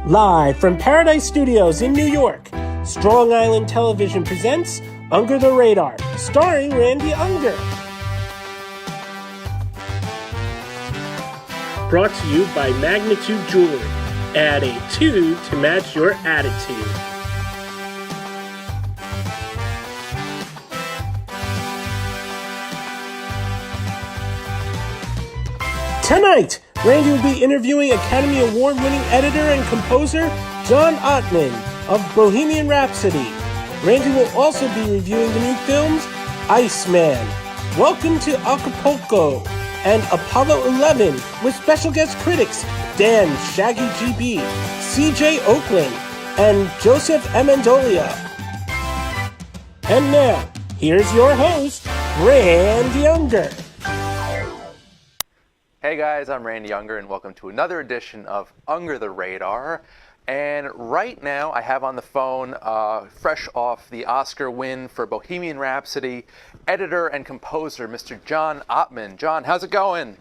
Live from Paradise Studios in New York, Strong Island Television presents Under the Radar, starring Randy Unger. Brought to you by Magnitude Jewelry. Add a 2 to match your attitude. Tonight, Randy will be interviewing Academy Award-winning editor and composer John Ottman of Bohemian Rhapsody. Randy will also be reviewing the new films Iceman, Welcome to Acapulco, and Apollo 11 with special guest critics Dan Shaggy GB, CJ Oakland, and Joseph Amendolia. And now, here's your host, Randy Unger. Hey guys, I'm Randy Unger and welcome to another edition of Under the Radar. And right now I have on the phone, fresh off the Oscar win for Bohemian Rhapsody, editor and composer, Mr. John Ottman. John, how's it going?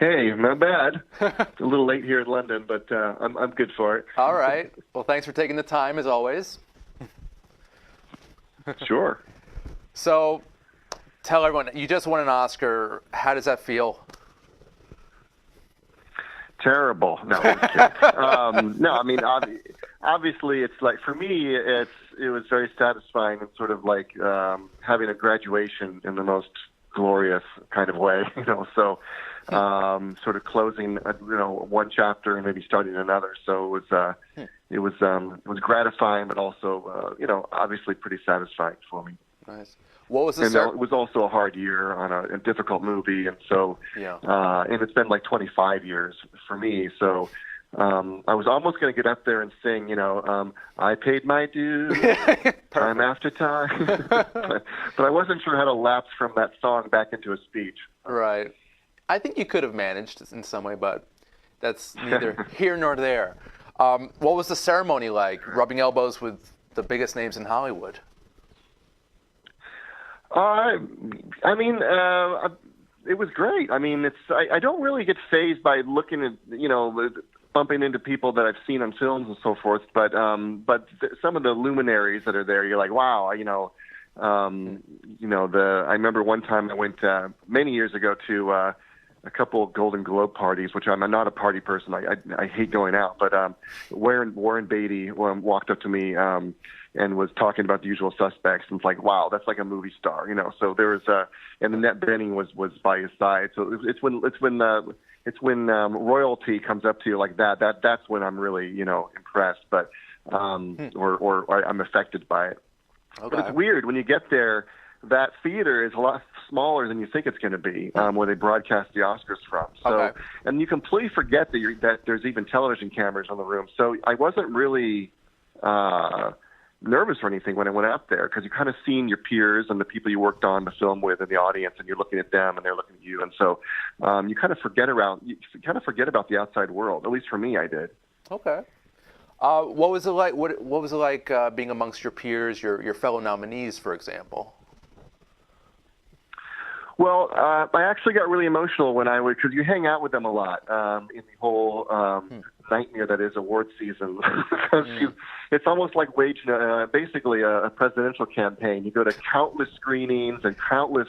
Hey, not bad. It's a little late here in London, but I'm good for it. All right. Well, thanks for taking the time as always. Sure. So, tell everyone, you just won an Oscar. How does that feel? Terrible. No, I'm kidding. No, I mean, obviously, it's like, for me, it was very satisfying and sort of like having a graduation in the most glorious kind of way, so sort of closing, one chapter and maybe starting another. So it was gratifying, but also, obviously pretty satisfying for me. Nice. What was the it was also a hard year on a difficult movie, and so and it's been like 25 years for me. So I was almost going to get up there and sing, I paid my dues time after time, but I wasn't sure how to lapse from that song back into a speech. Right. I think you could have managed in some way, but that's neither here nor there. What was the ceremony like, rubbing elbows with the biggest names in Hollywood? It was great. I mean, I don't really get fazed by looking at, bumping into people that I've seen on films and so forth, but some of the luminaries that are there, you're like, wow, I remember one time I went many years ago to a couple of Golden Globe parties, which I'm not a party person. I hate going out, but Warren Beatty walked up to me and was talking about The Usual Suspects, and it's like, wow, that's like a movie star, So there was and Annette Bening was by his side. So it's when royalty comes up to you like that's when I'm really impressed, but or I'm affected by it. Okay. But it's weird when you get there. That theater is a lot smaller than you think it's going to be, where they broadcast the Oscars from. So, and you completely forget that there's even television cameras in the room. So I wasn't really nervous or anything when I went out there, because you kind of seen your peers and the people you worked on the film with in the audience, and you're looking at them and they're looking at you, and so you kind of forget about the outside world. At least for me, I did. Okay. What was it like? What was it like being amongst your peers, your fellow nominees, for example? Well, I actually got really emotional because you hang out with them a lot in the whole nightmare that is award season. It's almost like waging basically a presidential campaign. You go to countless screenings and countless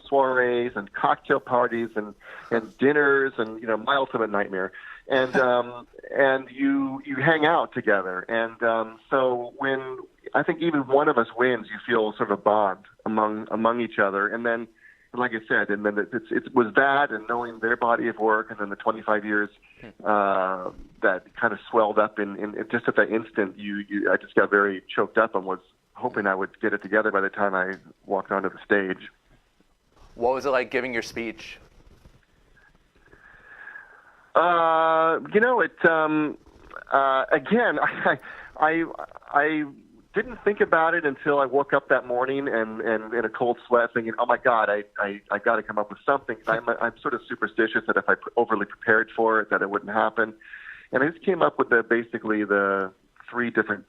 soirees and cocktail parties and dinners and my ultimate nightmare. And and you hang out together. And so when I think even one of us wins, you feel sort of a bond among each other. And then, like I said, and then it was that, and knowing their body of work, and then the 25 years that kind of swelled up in just at that instant. I just got very choked up and was hoping I would get it together by the time I walked onto the stage. What was it like giving your speech? Again, I didn't think about it until I woke up that morning and in a cold sweat, thinking, "Oh my God, I got to come up with something." I'm sort of superstitious that if I overly prepared for it, that it wouldn't happen. And I just came up with basically the three different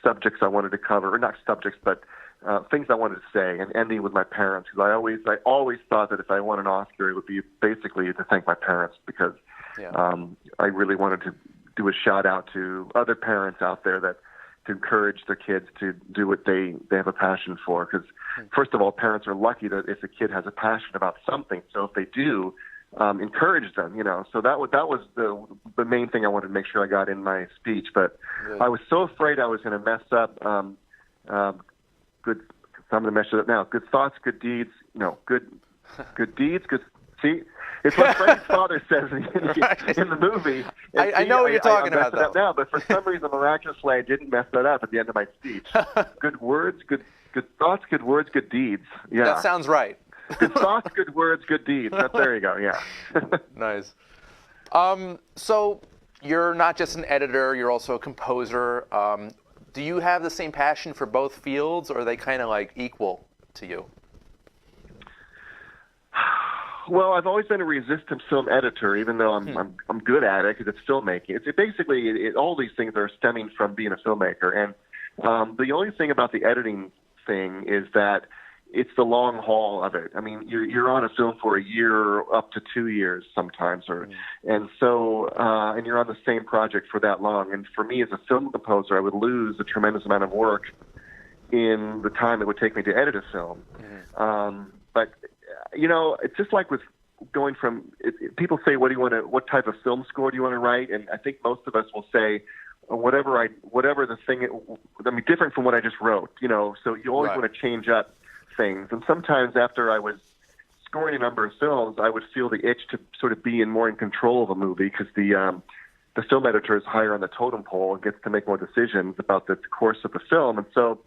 subjects I wanted to cover, or not subjects, but things I wanted to say, and ending with my parents, because I always thought that if I won an Oscar, it would be basically to thank my parents, because I really wanted to do a shout out to other parents out there that to encourage their kids to do what they have a passion for. Because first of all, parents are lucky that if a kid has a passion about something. So if they do, encourage them. So that was the main thing I wanted to make sure I got in my speech. But I was so afraid I was going to mess up. Good. So I'm going to mess it up now. Good thoughts, good deeds. No, good deeds. Good. See, it's what Freddie's father says in the movie. I know what you're talking about, though. Now, but for some reason, miraculously, I didn't mess that up at the end of my speech. Good words, good thoughts, good words, good deeds. Yeah, that sounds right. Good thoughts, good words, good deeds. There you go. Yeah. Nice. So you're not just an editor; you're also a composer. Do you have the same passion for both fields, or are they kind of like equal to you? Well, I've always been a resistant film editor, even though I'm good at it because it's filmmaking. It's basically all these things are stemming from being a filmmaker, and the only thing about the editing thing is that it's the long haul of it. I mean, you're on a film for a year, up to 2 years sometimes, and so you're on the same project for that long. And for me as a film composer, I would lose a tremendous amount of work in the time it would take me to edit a film. But it's just like with going from people say, what type of film score do you want to write? And I think most of us will say, whatever the thing, different from what I just wrote, so you always want to change up things. And sometimes after I was scoring a number of films, I would feel the itch to sort of be more in control of a movie because the film editor is higher on the totem pole and gets to make more decisions about the course of the film. And so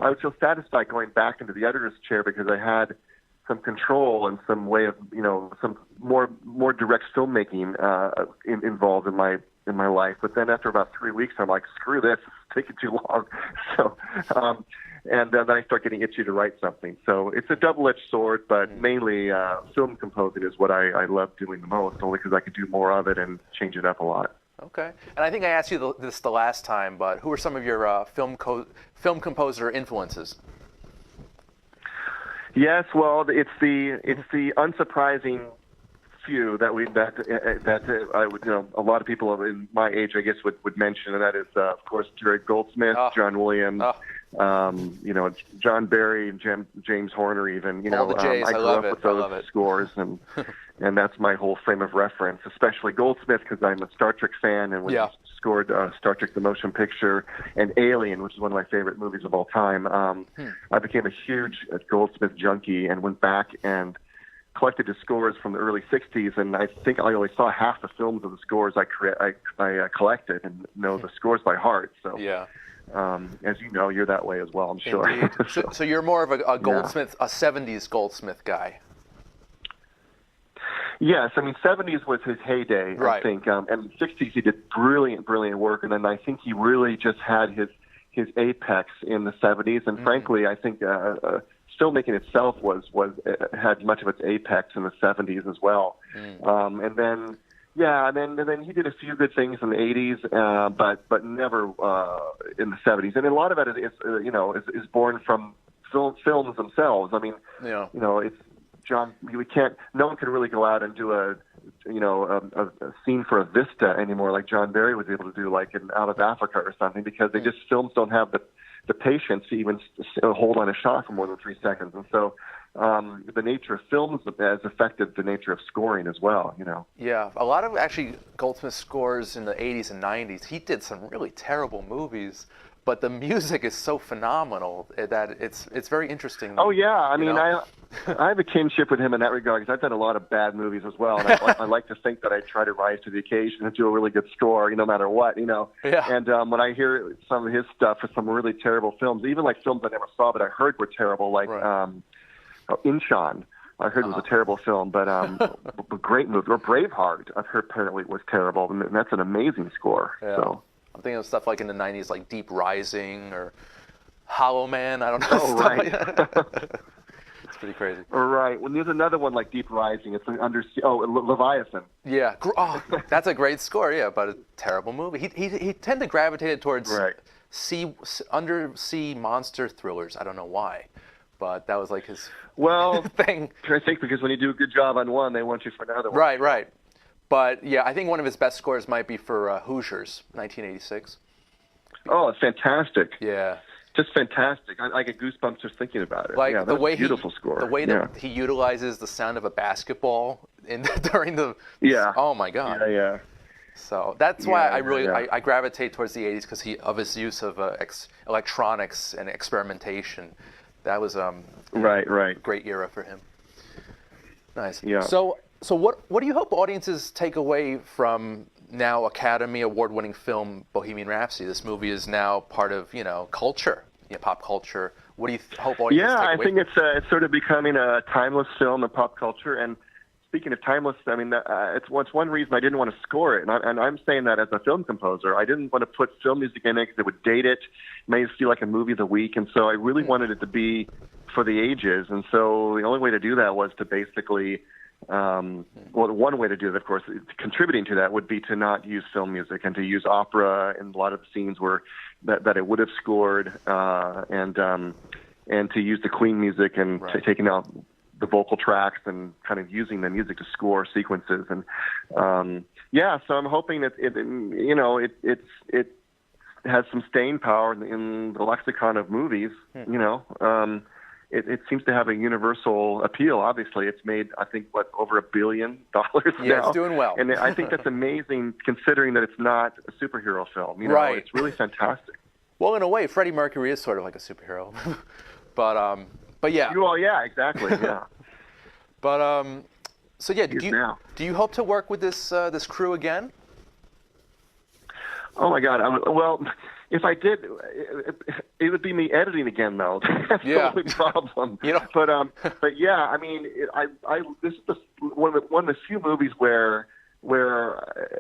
I would feel satisfied going back into the editor's chair because I had some control and some way of, some more direct filmmaking involved in my life. But then after about 3 weeks, I'm like, screw this, it's taking too long. So, and then I start getting itchy to write something. So it's a double-edged sword, but mainly film composing is what I love doing the most, only because I could do more of it and change it up a lot. Okay. And I think I asked you this the last time, but who are some of your film composer influences? Yes, well, it's the unsurprising few that I would, a lot of people in my age, I guess, would mention, and that is, of course, Jerry Goldsmith, John Williams, John Barry, James Horner, even. All the J's. I grew up with those scores, and that's my whole frame of reference, especially Goldsmith because I'm a Star Trek fan, and when he scored Star Trek: The Motion Picture and Alien, which is one of my favorite movies of all time, I became a huge Goldsmith junkie and went back and collected his scores from the early 60s, and I think I only saw half the films of the scores I collected and know the scores by heart. So, as you know, you're that way as well, I'm sure. So you're more of a Goldsmith, a 70s Goldsmith guy. Yes, 70s was his heyday, I think, and 60s he did brilliant work, and then I think he really just had his apex in the 70s, and frankly, I think filmmaking itself had much of its apex in the 70s as well. And then he did a few good things in the 80s, but never in the 70s. And a lot of it is born from films themselves. It's no one can really go out and do a scene for a vista anymore like John Barry was able to do, like in Out of Africa or something, because films don't have the patience to even hold on a shot for more than 3 seconds. And so the nature of films has affected the nature of scoring as well, Yeah, a lot of actually Goldsmith scores in the 80s and 90s, he did some really terrible movies, but the music is so phenomenal that it's very interesting. Oh, yeah. I have a kinship with him in that regard because I've done a lot of bad movies as well, and I like to think that I try to rise to the occasion and do a really good score, no matter what, Yeah. And when I hear some of his stuff for some really terrible films, even like films I never saw but I heard were terrible, like Inchon, I heard was a terrible film, but a great movie. Or Braveheart, I've heard apparently was terrible, and that's an amazing score. Yeah. So I'm thinking of stuff like in the 90s, like Deep Rising or Hollow Man. I don't know. Oh, right. It's pretty crazy. All right. Well, there's another one like Deep Rising. It's an undersea. Oh, Leviathan. Yeah. That's a great score. Yeah, but a terrible movie. He tended to gravitate towards undersea monster thrillers. I don't know why, but that was like his thing. I think because when you do a good job on one, they want you for another one. Right. But yeah, I think one of his best scores might be for Hoosiers, 1986. Oh, it's fantastic. Yeah. Just fantastic. I get goosebumps just thinking about it. Like yeah, the way beautiful score. The way that he utilizes the sound of a basketball during the. Yeah. Oh my God. Yeah. So that's why I gravitate towards the 80s because of his use of electronics and experimentation. That was right. Great era for him. Nice. Yeah. So what do you hope audiences take away from now Academy Award-winning film Bohemian Rhapsody? This movie is now part of culture, pop culture. What do you hope audiences take away? Yeah, I think it's sort of becoming a timeless film in pop culture. And speaking of timeless, I mean, it's one reason I didn't want to score it. And I'm saying that as a film composer. I didn't want to put film music in it because it would date it, made it feel like a movie of the week. And so I really wanted it to be for the ages. And so the only way to do that was to basically, one way to do it, of course, contributing to that would be to not use film music and to use opera in a lot of the scenes where that it would have scored, and to use the Queen music and taking out the vocal tracks and kind of using the music to score sequences. And so I'm hoping that it has some staying power in the lexicon of movies. It seems to have a universal appeal. Obviously, it's made, I think, over $1 billion now. Yeah, it's doing well. And I think that's amazing considering that it's not a superhero film. Right. It's really fantastic. Well, in a way, Freddie Mercury is sort of like a superhero. But yeah. Well, yeah, exactly, yeah. But do you hope to work with this crew again? Oh my God! Well, if I did, it would be me editing again, though. That's the only problem. But yeah, I mean, this is one of the few movies where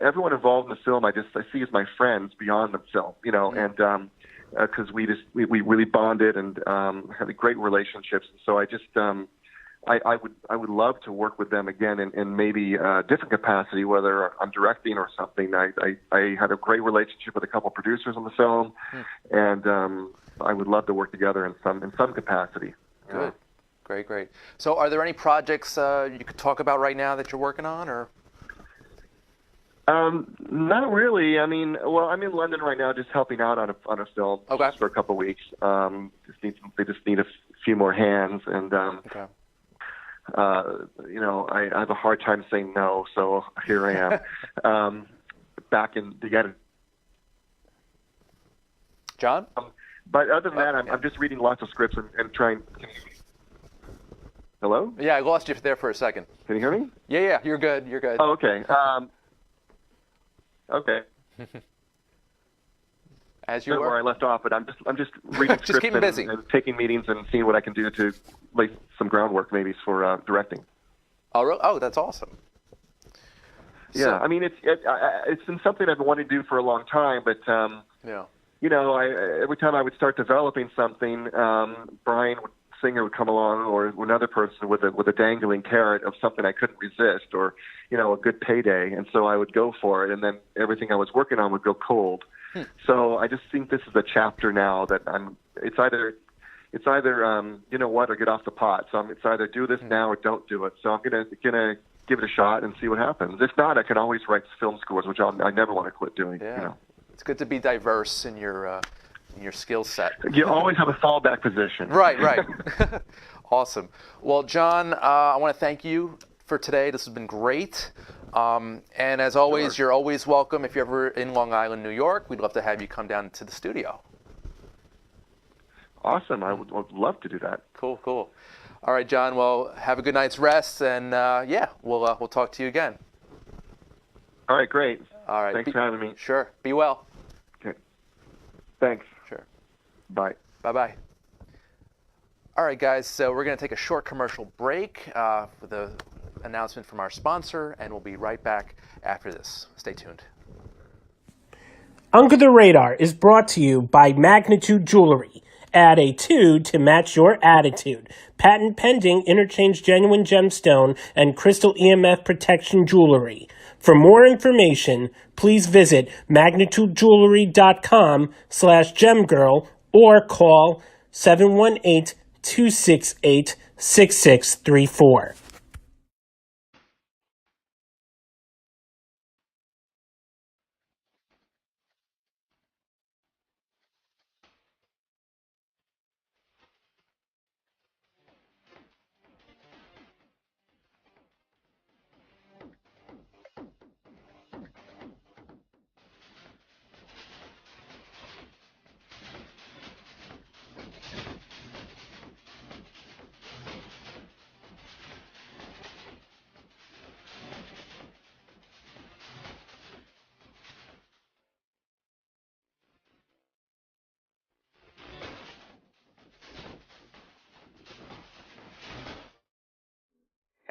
everyone involved in the film I see as my friends beyond the film, and because we really bonded and had great relationships. So I just I would love to work with them again in maybe a different capacity, whether I'm directing or something. I had a great relationship with a couple producers on the film, and I would love to work together in some capacity. Good, great. So, are there any projects you could talk about right now that you're working on, or? Not really. I mean, well, I'm in London right now, just helping out on a film just for a couple of weeks. They just need a few more hands, and I have a hard time saying no, so here I am, back in together. John? But other than that, I'm just reading lots of scripts and trying. Hello? Yeah, I lost you there for a second. Can you hear me? Yeah, you're good. Oh, okay. Okay. As you were. Where I left off, but I'm just reading just keeping busy and taking meetings and seeing what I can do to lay some groundwork maybe for directing. Oh, that's awesome. Yeah, I mean it's been something I've been wanting to do for a long time, but every time I would start developing something, Brian Singer would come along, or another person with a dangling carrot of something I couldn't resist, or a good payday, and so I would go for it, and then everything I was working on would go cold. So I just think this is a chapter now that it's either or get off the pot. So it's either do this now or don't do it. So I'm gonna give it a shot and see what happens. If not, I can always write film scores, which I never want to quit doing. Yeah. It's good to be diverse in your skill set. You always have a fallback position. Right. Awesome. Well, John, I want to thank you for today. This has been great. And as always, You're always welcome. If you're ever in Long Island, New York, we'd love to have you come down to the studio. Awesome. I would love to do that. Cool. All right, John. Well, have a good night's rest, and we'll talk to you again. All right, great. All right. Thanks for having me. Sure. Be well. Okay. Thanks. Sure. Bye. Bye-bye. All right, guys. So we're going to take a short commercial break for the announcement from our sponsor, and we'll be right back after this. Stay tuned. Under the Radar is brought to you by Magnitude Jewelry. Add a 2 to match your attitude. Patent pending interchange genuine gemstone and crystal EMF protection jewelry. For more information, please visit magnitudejewelry.com/gemgirl or call 718-268-6634.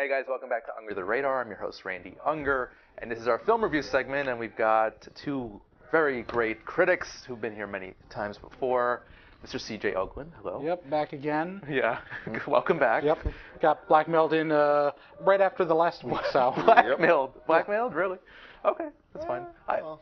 Hey guys, welcome back to Unger the Radar. I'm your host Randy Unger, and this is our film review segment, and we've got two very great critics who've been here many times before. Mr. C.J. Oakland, hello. Yep, back again. Yeah, welcome back. Yep, got blackmailed in right after the last week, so. Blackmailed? Blackmailed? Really? Okay, that's fine. Well,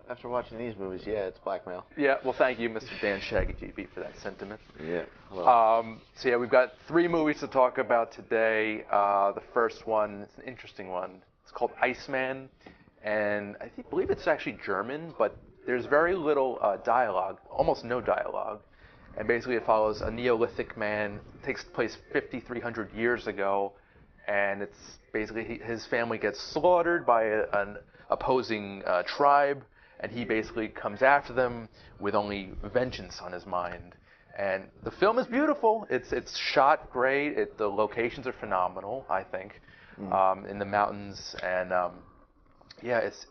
after watching these movies, yeah, it's blackmail. Yeah, well, thank you, Mr. Dan Shaggy GB, for that sentiment. Yeah. Hello. So yeah, we've got 3 movies to talk about today. The first one is an interesting one. It's called Iceman, and I believe it's actually German, but there's very little dialogue, almost no dialogue. And basically it follows a Neolithic man, takes place 5,300 years ago, and it's basically his family gets slaughtered by an opposing tribe, and he basically comes after them with only vengeance on his mind. And the film is beautiful. It's shot great. The locations are phenomenal, I think, in the mountains. And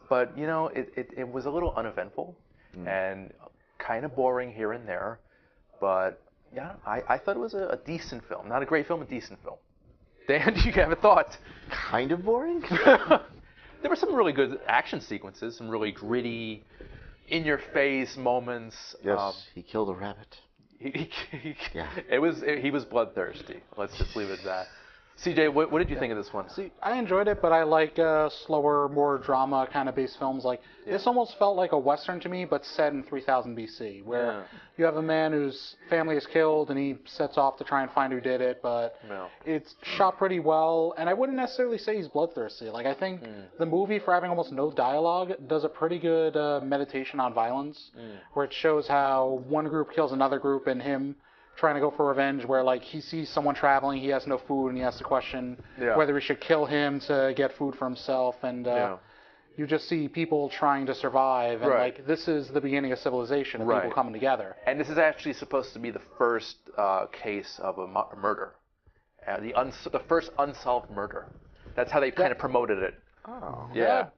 but you know, it was a little uneventful and kind of boring here and there. But yeah, I thought it was a decent film. Not a great film, a decent film. Dan, do you have a thought? Kind of boring? There were some really good action sequences, some really gritty, in-your-face moments. Yes, he killed a rabbit. Yeah. He was bloodthirsty. Let's just leave it at that. CJ, what did you think of this one? See, I enjoyed it, but I like slower, more drama kind of based films. Like this almost felt like a Western to me, but set in 3000 BC, where you have a man whose family is killed, and he sets off to try and find who did it. But it's shot pretty well, and I wouldn't necessarily say he's bloodthirsty. Like I think the movie, for having almost no dialogue, does a pretty good meditation on violence, where it shows how one group kills another group, and him trying to go for revenge, where like he sees someone traveling, he has no food, and he has to question whether he should kill him to get food for himself, and you just see people trying to survive, and like this is the beginning of civilization, of people coming together. And this is actually supposed to be the first case of a murder, the first unsolved murder. That's how they kind of promoted it. Oh. Yeah. That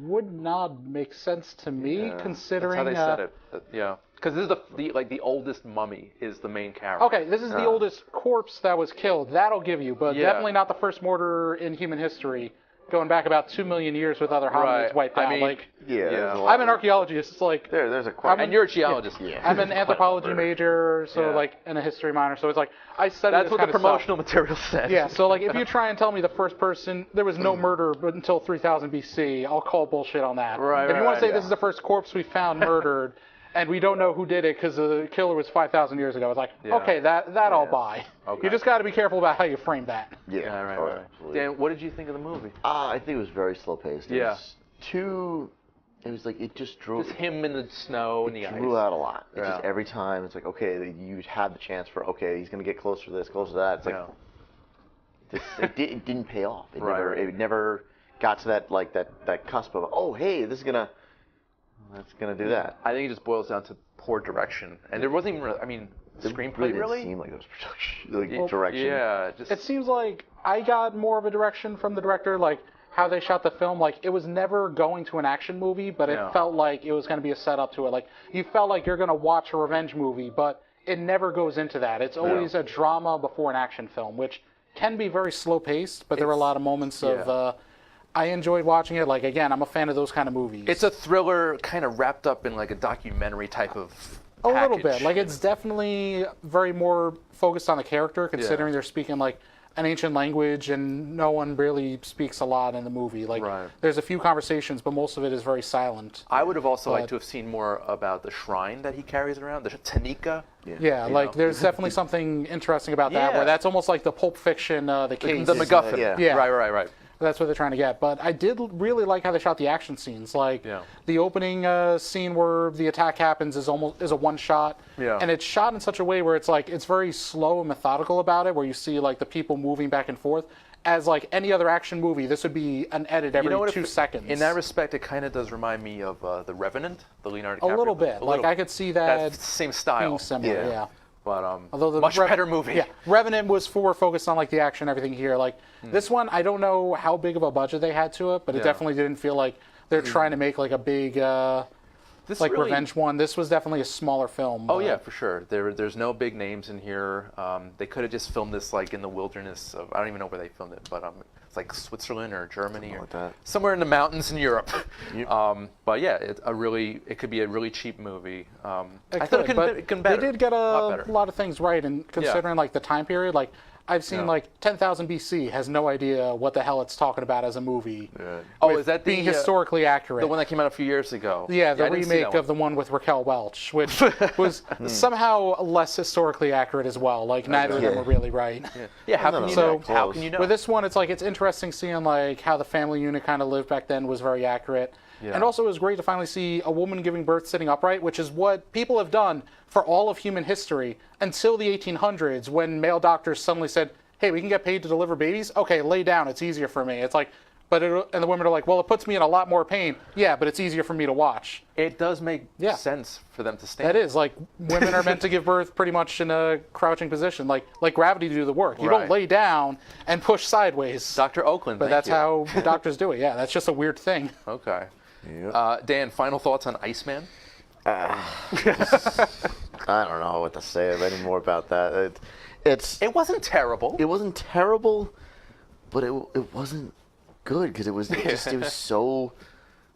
would not make sense to me, considering. That's how they said it. Yeah. Because this is the oldest mummy is the main character. Okay, this is the oldest corpse that was killed. That'll give you, but definitely not the first murder in human history, going back about 2 million years with other hominids wiped out. I mean, I'm an archaeologist. It's like there's a question. And you're a geologist. I'm an anthropology major, so and a history minor. So it's like I study. That's what the promotional material said. Yeah. So like, if you try and tell me the first person there was no murder until 3000 BC, I'll call bullshit on that. Right. If you want to say this is the first corpse we found murdered, and we don't know who did it because the killer was 5,000 years ago, it's like okay, that I'll buy. Okay. You just got to be careful about how you frame that. Yeah. Right. Dan, what did you think of the movie? I think it was very slow paced. It was like it just drew. Just him in the snow and the ice. It drew out a lot. It just every time it's like okay, you had the chance for he's gonna get closer to this, closer to that. It's like it didn't pay off. It never got to that cusp of this is gonna. That's gonna do that. I think it just boils down to poor direction, and there wasn't even. The screenplay really didn't seem like it was production, direction. Yeah, it seems like I got more of a direction from the director, like how they shot the film. Like it was never going to an action movie, but it felt like it was going to be a setup to it. Like you felt like you're going to watch a revenge movie, but it never goes into that. It's always a drama before an action film, which can be very slow paced. But there were a lot of moments of. I enjoyed watching it. Like, again, I'm a fan of those kind of movies. It's a thriller kind of wrapped up in like a documentary type of package. A little bit. Like, it's definitely very more focused on the character, considering they're speaking like an ancient language and no one really speaks a lot in the movie. Like, there's a few conversations, but most of it is very silent. I would have also liked to have seen more about the shrine that he carries around, the Tanika. Yeah, like there's definitely something interesting about that, where that's almost like the Pulp Fiction, the case. The MacGuffin. Yeah. Right. That's what they're trying to get. But I did really like how they shot the action scenes. Like the opening scene where the attack happens is a one shot, and it's shot in such a way where it's like it's very slow and methodical about it, where you see like the people moving back and forth. As like any other action movie, this would be an edit every 2 seconds. In that respect, it kind of does remind me of The Revenant, the Leonardo DiCaprio. A little bit. I could see that same style. Being similar, yeah. But although the much better movie. Yeah, Revenant was focused on like the action, everything here. Like this one, I don't know how big of a budget they had to it, but it definitely didn't feel like they're trying to make like a big This like really- Revenge one. This was definitely a smaller film. Oh but- yeah, for sure. There's no big names in here. They could have just filmed this like in the wilderness of, I don't even know where they filmed it, but it's like Switzerland or Germany or like that. somewhere in the mountains in Europe. Yep. But yeah, it could be a really cheap movie. I It thought could, it could but better. they did get a lot a better. lot of things right, and considering like the time period, like I've seen Yeah. like 10,000 BC has no idea what the hell it's talking about as a movie. Oh, with is that being the historically accurate? the one that came out a few years ago? Yeah, the I didn't see that remake one. of the one with Raquel Welch, which was somehow less historically accurate as well. Like neither of them Yeah. were really right. Yeah, how No, can no, you so- know? How can you know? With this one, it's interesting seeing like how the family unit kind of lived back then was very accurate. Yeah. And also it was great to finally see a woman giving birth sitting upright, which is what people have done for all of human history until the 1800s when male doctors suddenly said, hey, we can get paid to deliver babies? Okay, lay down, it's easier for me. It's like, and the women are like, well, it puts me in a lot more pain. Yeah, but it's easier for me to watch. It does make Yeah. sense for them to stand. That is, like, women are meant to give birth pretty much in a crouching position, like gravity to do the work. You Right. don't lay down and push sideways. Dr. Oakland, But thank that's you. how doctors do it. Yeah, that's just a weird thing. Okay. Yep. Dan, final thoughts on Iceman? I don't know what to say anymore about that. It wasn't terrible. It wasn't terrible, but it wasn't good because it was so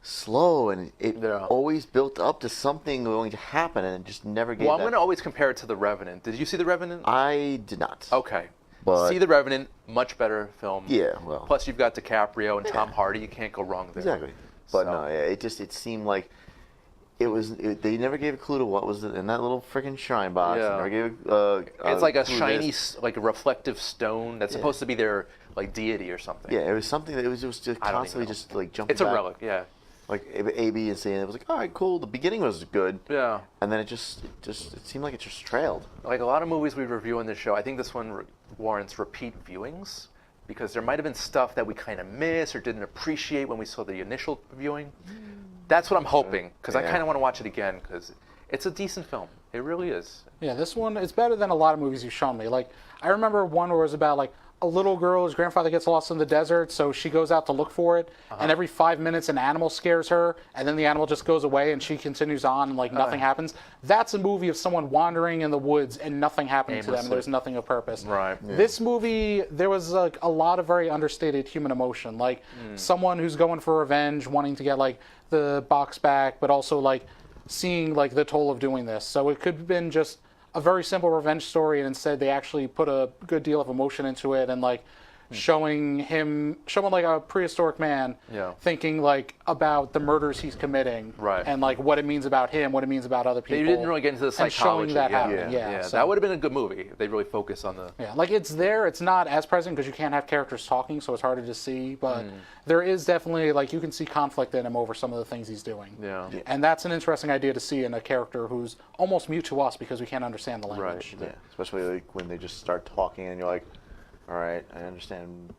slow, and it Yeah. always built up to something going to happen, and it just never gave. Well, I'm that. going to always compare it to The Revenant. Did you see The Revenant? I did not. Okay. But- See The Revenant, much better film. Yeah, well. Plus, you've got DiCaprio and Tom Hardy. You can't go wrong there. Exactly. But So- no, yeah, it seemed like they never gave a clue to what was in that little freaking shrine box. Yeah. They never gave It's like a clue to shiny, this. like a reflective stone that's supposed to be their like deity or something. Yeah, it was something that it was just I don't constantly even know. just like jumping. It's a back, relic, yeah. Like A, B, and C, and it was like, all right, cool. The beginning was good. Yeah. And then it seemed like it just trailed. Like a lot of movies we review on this show, I think this one warrants repeat viewings because there might have been stuff that we kind of missed or didn't appreciate when we saw the initial viewing. That's what I'm hoping because I Yeah. kind of want to watch it again because it's a decent film. It really is. Yeah, this one is better than a lot of movies you've shown me. Like, I remember one where it was about, like, a little girl whose grandfather gets lost in the desert, so she goes out to look for it, and every 5 minutes an animal scares her, and then the animal just goes away, and she continues on, and, like, nothing happens. That's a movie of someone wandering in the woods, and nothing happening to them, and Aimlessly. there's nothing of purpose. Right. This movie, there was, like, a lot of very understated human emotion. Like, someone who's going for revenge, wanting to get, like, the box back, but also, like, seeing, like, the toll of doing this. So it could have been just a very simple revenge story, and instead they actually put a good deal of emotion into it, and like showing like a prehistoric man Yeah. thinking like about the murders he's committing, Right. and like what it means about him, what it means about other people. They didn't really get into the and showing psychology. that yeah. happening. Yeah, so- That would have been a good movie. They really focus on the. yeah, like it's there. It's not as present because you can't have characters talking, so it's harder to see. But there is definitely like you can see conflict in him over some of the things he's doing. Yeah. And that's an interesting idea to see in a character who's almost mute to us because we can't understand the language. Yeah, especially like when they just start talking and you're like, all right, I understand.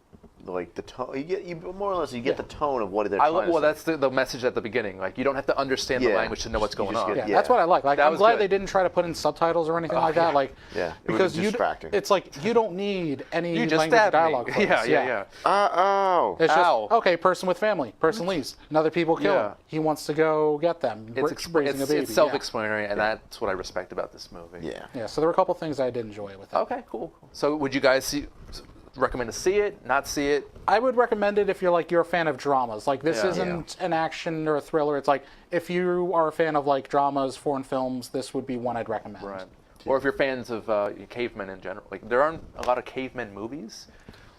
Like the tone, you more or less you get the tone of what they're trying to Well, say. that's the message at the beginning. Like you don't have to understand the Yeah. language to know what's You going just on. get- Yeah, that's what I like. Like, That I'm was glad good. they didn't try to put in subtitles or anything like that. Like, Yeah, it because was distracting. it's like you don't need any You just language or stabbed dialogue. me. for this. Yeah. It's just Ow. okay. Person with family. Person leaves. Another people kill Yeah. him. He wants to go get them. Raising a baby. It's self-explanatory, and that's what I respect about this movie. Yeah. Yeah. So there were a couple things I did enjoy with it. Okay, cool. So would you guys recommend to see it, not see it? I would recommend it if you're a fan of dramas. Like this Yeah. isn't an action or a thriller. It's like if you are a fan of like dramas, foreign films, this would be one I'd recommend. Right. Or if you're fans of cavemen in general. Like there aren't a lot of cavemen movies.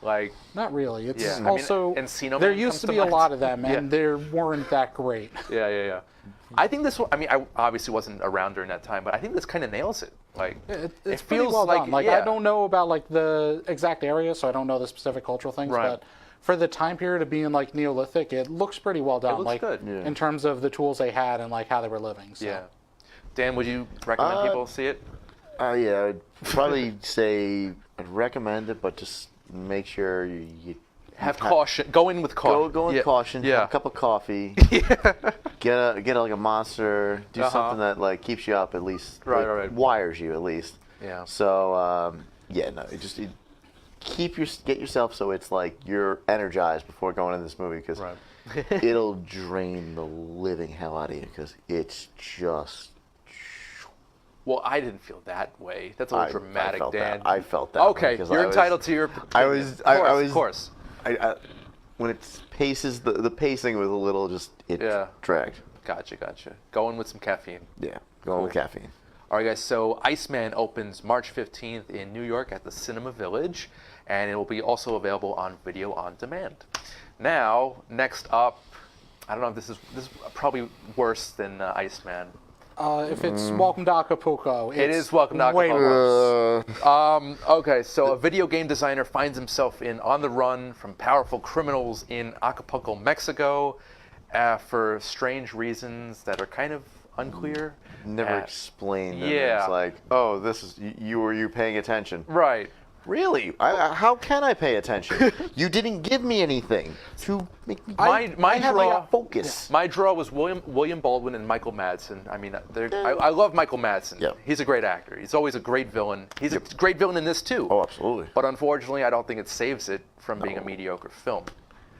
Like Not really. It's Yeah. I mean, also Encino there Man used comes to to be a mind. lot of them, and Yeah. they weren't that great. yeah. I think this one. I mean, I obviously wasn't around during that time, but I think this kind of nails it. Like It's pretty well done. Like I don't know about like the exact area, so I don't know the specific cultural things. Right. But for the time period of being like Neolithic, it looks pretty well done. looks like good. Yeah. in terms of the tools they had and like how they were living. So. Yeah. Dan, would you recommend people see it? Yeah, I'd probably say I'd recommend it, but just make sure you Have caution. Go in with caution. go with Yeah. caution. Yeah. Have a cup of coffee. Get like a monster. Do something that like keeps you up at least. Right, like, right. Wires you at least. Yeah. So yeah, no, get yourself so it's like you're energized before going into this movie because it'll drain the living hell out of you because it's just. Well, I didn't feel that way. That's a little dramatic, Dan. I felt that. Okay, you're entitled to your opinion. Of course. When it paces, the pacing was a little just dragged. Gotcha. Going with some caffeine. Yeah, going with caffeine. All right, guys. So Iceman opens March 15th in New York at the Cinema Village, and it will be also available on video on demand. Now, next up, I don't know if this is probably worse than Iceman. If it's Welcome to Acapulco, it is Welcome to Acapulco. Okay, so a video game designer finds himself on the run from powerful criminals in Acapulco, Mexico, for strange reasons that are kind of unclear. Never explained. Yeah. It's like, oh, this is were you paying attention? Right. Really? How can I pay attention? You didn't give me anything to make me. My draw focus. My draw was William Baldwin and Michael Madsen. I mean, I love Michael Madsen. Yeah. He's a great actor. He's always a great villain. He's a great villain in this too. Oh, absolutely. But unfortunately, I don't think it saves it from being a mediocre film.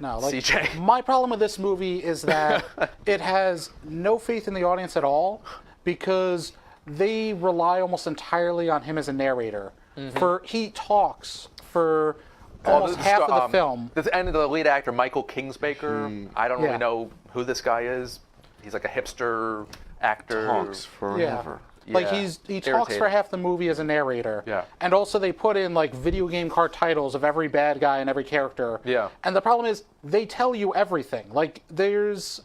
No, like, CJ. My problem with this movie is that it has no faith in the audience at all because they rely almost entirely on him as a narrator. He talks for almost half of the film. And the lead actor, Michael Kingsbaker, I don't really know who this guy is. He's like a hipster actor. Talks forever. Yeah. Like he talks for half the movie as a narrator. Yeah. And also they put in like video game card titles of every bad guy and every character. Yeah. And the problem is they tell you everything. Like there's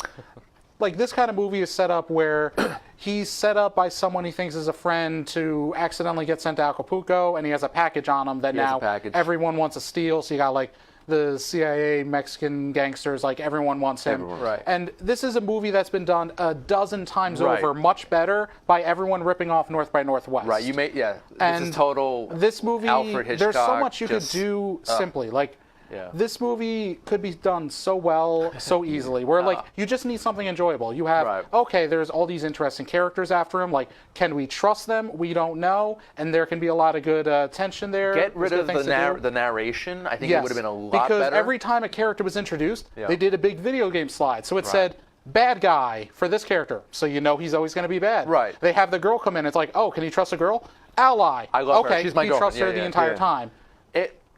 like this kind of movie is set up where he's set up by someone he thinks is a friend to accidentally get sent to Acapulco, and he has a package on him that now everyone wants to steal. So you got like the CIA, Mexican gangsters, like everyone wants him. Right. And this is a movie that's been done a dozen times over, much better, by everyone ripping off North by Northwest. Right. This and is total. This movie, Alfred Hitchcock, there's so much you could do simply. Like. Yeah. This movie could be done so well, so easily, where like you just need something enjoyable. You have, okay, there's all these interesting characters after him. Like, can we trust them? We don't know. And there can be a lot of good tension there. Get rid of the narration. I think it would have been a lot better. Because every time a character was introduced, they did a big video game slide. So it said, bad guy for this character. So you know he's always going to be bad. Right. They have the girl come in. It's like, oh, can you trust a girl? Ally. I love her. She's my girlfriend. Trust her the entire time.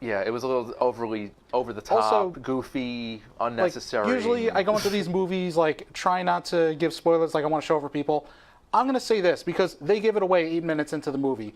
It was a little over the top, also, goofy, unnecessary. Like, usually I go into these movies like try not to give spoilers, like I want to show over people. I'm going to say this because they give it away 8 minutes into the movie.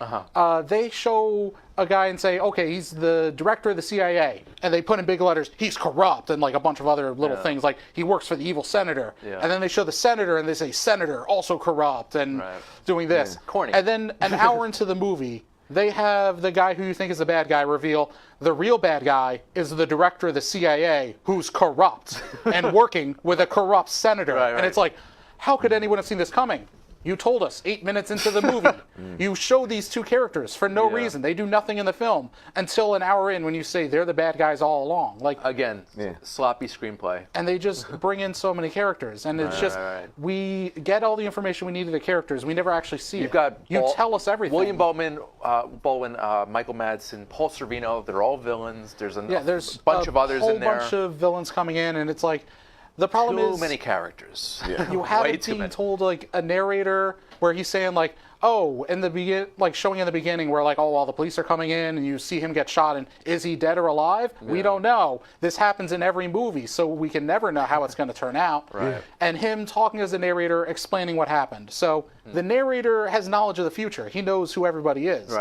They show a guy and say, okay, he's the director of the CIA. And they put in big letters, he's corrupt, and like a bunch of other little things, like he works for the evil senator. And then they show the senator and they say, senator, also corrupt, and doing this. Corny. And then an hour into the movie, they have the guy who you think is the bad guy reveal the real bad guy is the director of the CIA who's corrupt and working with a corrupt senator. And it's like, how could anyone have seen this coming? You told us 8 minutes into the movie. You show these two characters for no reason. They do nothing in the film until an hour in when you say they're the bad guys all along. Like again, sloppy screenplay. And they just bring in so many characters, and it's we get all the information we need of the characters. We never actually see it. You tell us everything. William Baldwin, Michael Madsen, Paul Sorvino. They're all villains. There's a bunch of others in there. A bunch of villains coming in, and it's like. The problem is too many characters. You have it being told like a narrator where he's saying like, oh, in the showing in the beginning where like, oh, all the police are coming in and you see him get shot and is he dead or alive? We don't know. This happens in every movie, so we can never know how it's going to turn out. And him talking as a narrator, explaining what happened. So the narrator has knowledge of the future. He knows who everybody is.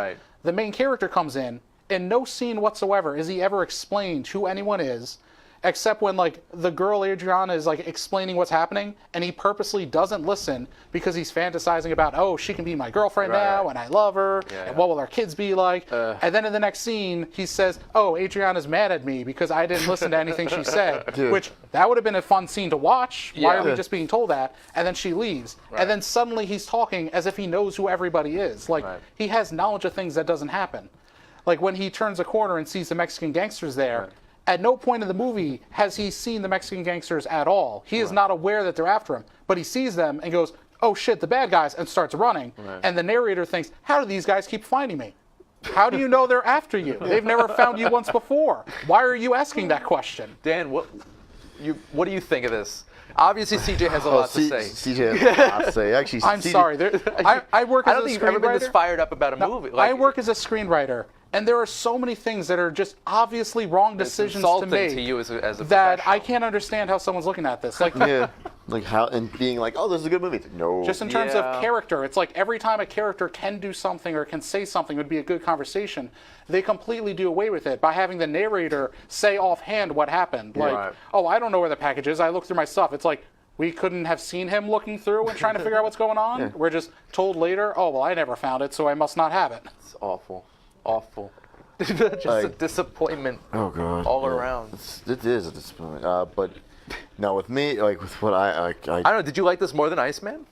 The main character comes in no scene whatsoever is he ever explained who anyone is. Except when, like, the girl Adriana is, like, explaining what's happening, and he purposely doesn't listen because he's fantasizing about, oh, she can be my girlfriend now, and I love her, and what will our kids be like? And then in the next scene, he says, oh, Adriana's mad at me because I didn't listen to anything she said. Which, that would have been a fun scene to watch. Why are we just being told that? And then she leaves. And then suddenly he's talking as if he knows who everybody is. Like, he has knowledge of things that doesn't happen. Like, when he turns a corner and sees the Mexican gangsters there, at no point in the movie has he seen the Mexican gangsters at all. He is not aware that they're after him, but he sees them and goes, oh shit, the bad guys, and starts running. And the narrator thinks, how do these guys keep finding me? How do you know they're after you? They've never found you once before. Why are you asking that question? Dan, what do you think of this? Obviously, CJ has a lot to say. CJ has a lot to say. Actually, I'm CJ, sorry. I work as I don't a think you've ever been this screenwriter. fired up about a movie. I work as a screenwriter, and there are so many things that are just obviously wrong decisions to insulting make to you as a that professional. I can't understand how someone's looking at this. Like, yeah, like how and being like, oh, this is a good movie. It's like, no, just in terms Yeah. of character, it's like every time a character can do something or can say something would be a good conversation, they completely do away with it by having the narrator say offhand what happened. Like, Right. oh, I don't know where the package is. I looked through my stuff. It's like, we couldn't have seen him looking through and trying to figure out what's going on. Yeah. We're just told later, oh, well, I never found it, so I must not have it. It's awful. Awful. Just a Like- disappointment oh god, all yeah. around. It is a disappointment. But no, with me, like with what I I don't know. Did you like this more than Iceman?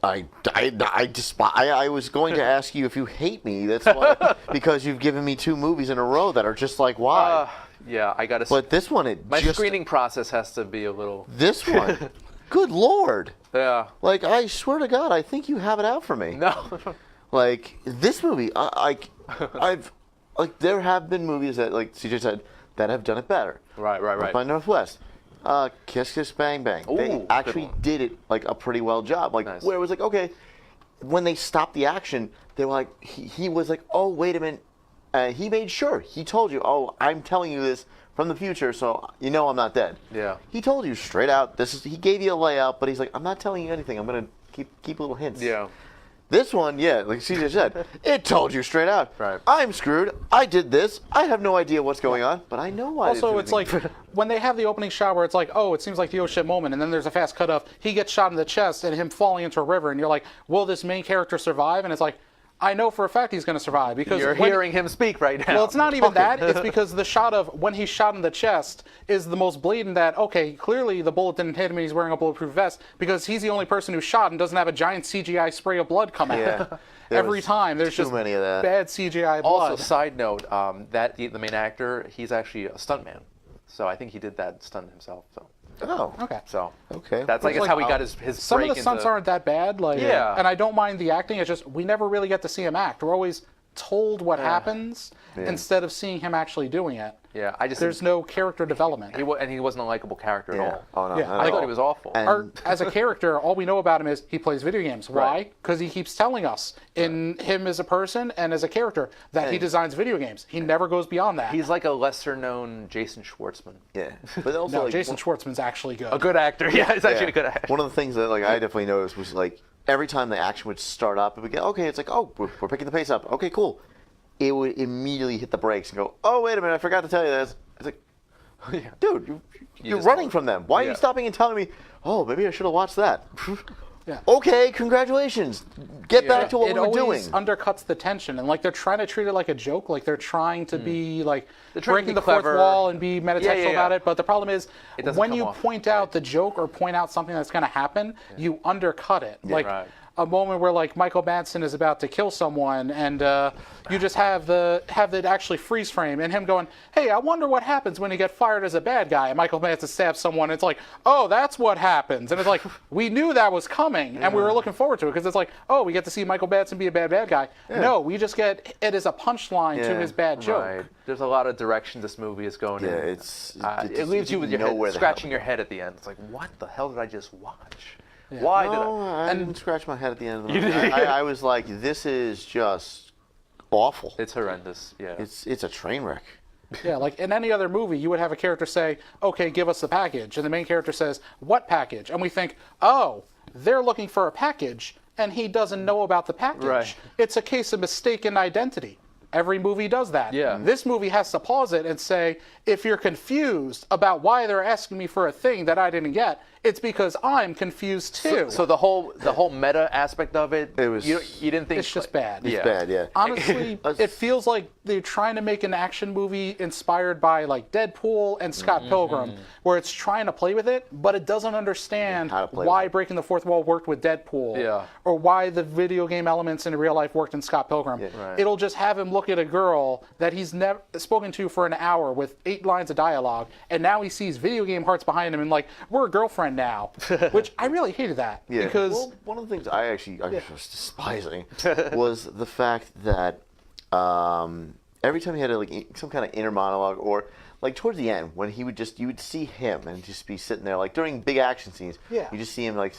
I was going to ask you if you hate me. That's why, because you've given me 2 movies in a row that are just like why. Yeah, I gotta. But this one, my screening process has to be a little. This one, good lord! Yeah. Like I swear to God, I think you have it out for me. No. Like this movie, I've like there have been movies that, like CJ said, that have done it better. Right. By Northwest. Kiss Kiss Bang Bang. Ooh, They good actually one. did it like a pretty well job. Like Nice. where it was like, okay, when they stopped the action, they were like, he was like, oh wait a minute. He made sure. He told you, oh, I'm telling you this from the future, so you know I'm not dead. Yeah. He told you straight out. He gave you a layout, but he's like, I'm not telling you anything. I'm gonna keep little hints. Yeah. This one, yeah, like CJ said, it told you straight out. Right. I'm screwed. I did this. I have no idea what's going on, but I know why. I didn't Also, do it's like anything. when they have the opening shot where it's like, oh, it seems like the oh shit moment, and then there's a fast cut of he gets shot in the chest and him falling into a river, and you're like, will this main character survive? And it's like, I know for a fact he's going to survive because You're when- hearing him speak right now. Well, it's not even that. It's because the shot of when he's shot in the chest is the most blatant that, okay, clearly the bullet didn't hit him and he's wearing a bulletproof vest because he's the only person who's shot and doesn't have a giant CGI spray of blood come Yeah. out. There Every was time. There's too just many of that. bad CGI blood. Also, side note, that the main actor, he's actually a stuntman, so I think he did that stunt himself. So, Oh. Okay. Okay. that's I guess like, how he got his Some break of the stunts into. aren't that bad, like, Yeah. and I don't mind the acting. It's just we never really get to see him act. We're always told what happens instead of seeing him actually doing it. Yeah, I just There's no character development. and he wasn't a likable character Yeah. at all. Oh no. Yeah, not I at thought all. he was awful. And- Or, as a character, all we know about him is he plays video games. Why? Right. Because he keeps telling us in him as a person and as a character that he designs video games. He never goes beyond that. He's like a lesser-known Jason Schwartzman. Yeah. But also, no, like, Jason Schwartzman's actually good. A good actor. Yeah, he's actually a good actor. One of the things that like I definitely noticed was like every time the action would start up, it would get okay. It's like, oh, we're picking the pace up. Okay, cool. It would immediately hit the brakes and go, oh wait a minute, I forgot to tell you this. It's like, Yeah. dude, you're just running don't- from them. Why are Yeah. you stopping and telling me? Oh, maybe I should have watched that. Yeah. Okay, congratulations. Get back to what it we were always doing. undercuts the tension, and like they're trying to treat it like a joke, like they're trying to be like They're trying to breaking be the fourth clever. wall and be metatextual Yeah, yeah, about yeah. it. But the problem is It doesn't when come you off point out the joke or point out something that's going to happen, you undercut it. Like Right. a moment where like Michael Madsen is about to kill someone, and you just have it actually freeze frame and him going, "Hey, I wonder what happens when you get fired as a bad guy." And Michael Madsen stabs someone. And it's like, "Oh, that's what happens." And it's like we knew that was coming, and we were looking forward to it because it's like, "Oh, we get to see Michael Madsen be a bad guy." No, we just get it as a punchline to Yeah. his bad joke. Right. There's a lot of direction this movie is going Yeah, in. it's It leaves you with your know head, where the scratching hell- your head at the end. It's like, what the hell did I just watch? Why did No, I? I didn't scratch my head at the end of the movie. I was like, this is just awful. It's horrendous. Yeah. It's a train wreck. Yeah, like in any other movie, you would have a character say, "Okay, give us the package," and the main character says, "What package?" And we think, "Oh, they're looking for a package, and he doesn't know about the package." Right. It's a case of mistaken identity. Every movie does that. Yeah. This movie has to pause it and say, if you're confused about why they're asking me for a thing that I didn't get, it's because I'm confused too. So the whole meta aspect of it, It was- you didn't think it's just bad. It's bad, yeah. Honestly, it feels like they're trying to make an action movie inspired by like Deadpool and Scott Pilgrim, where it's trying to play with it, but it doesn't understand how to play why with it. breaking the fourth wall worked with Deadpool, Yeah. or why the video game elements in real life worked in Scott Pilgrim. Right. It'll just have him look at a girl that he's never spoken to for an hour with 8 lines of dialogue, and now he sees video game hearts behind him and like, we're a girlfriend now, which I really hated that Yeah. because well, one of the things I was despising was the fact that every time he had like some kind of inner monologue, or like towards the end when you would see him and just be sitting there like during big action scenes. Yeah. You just see him like.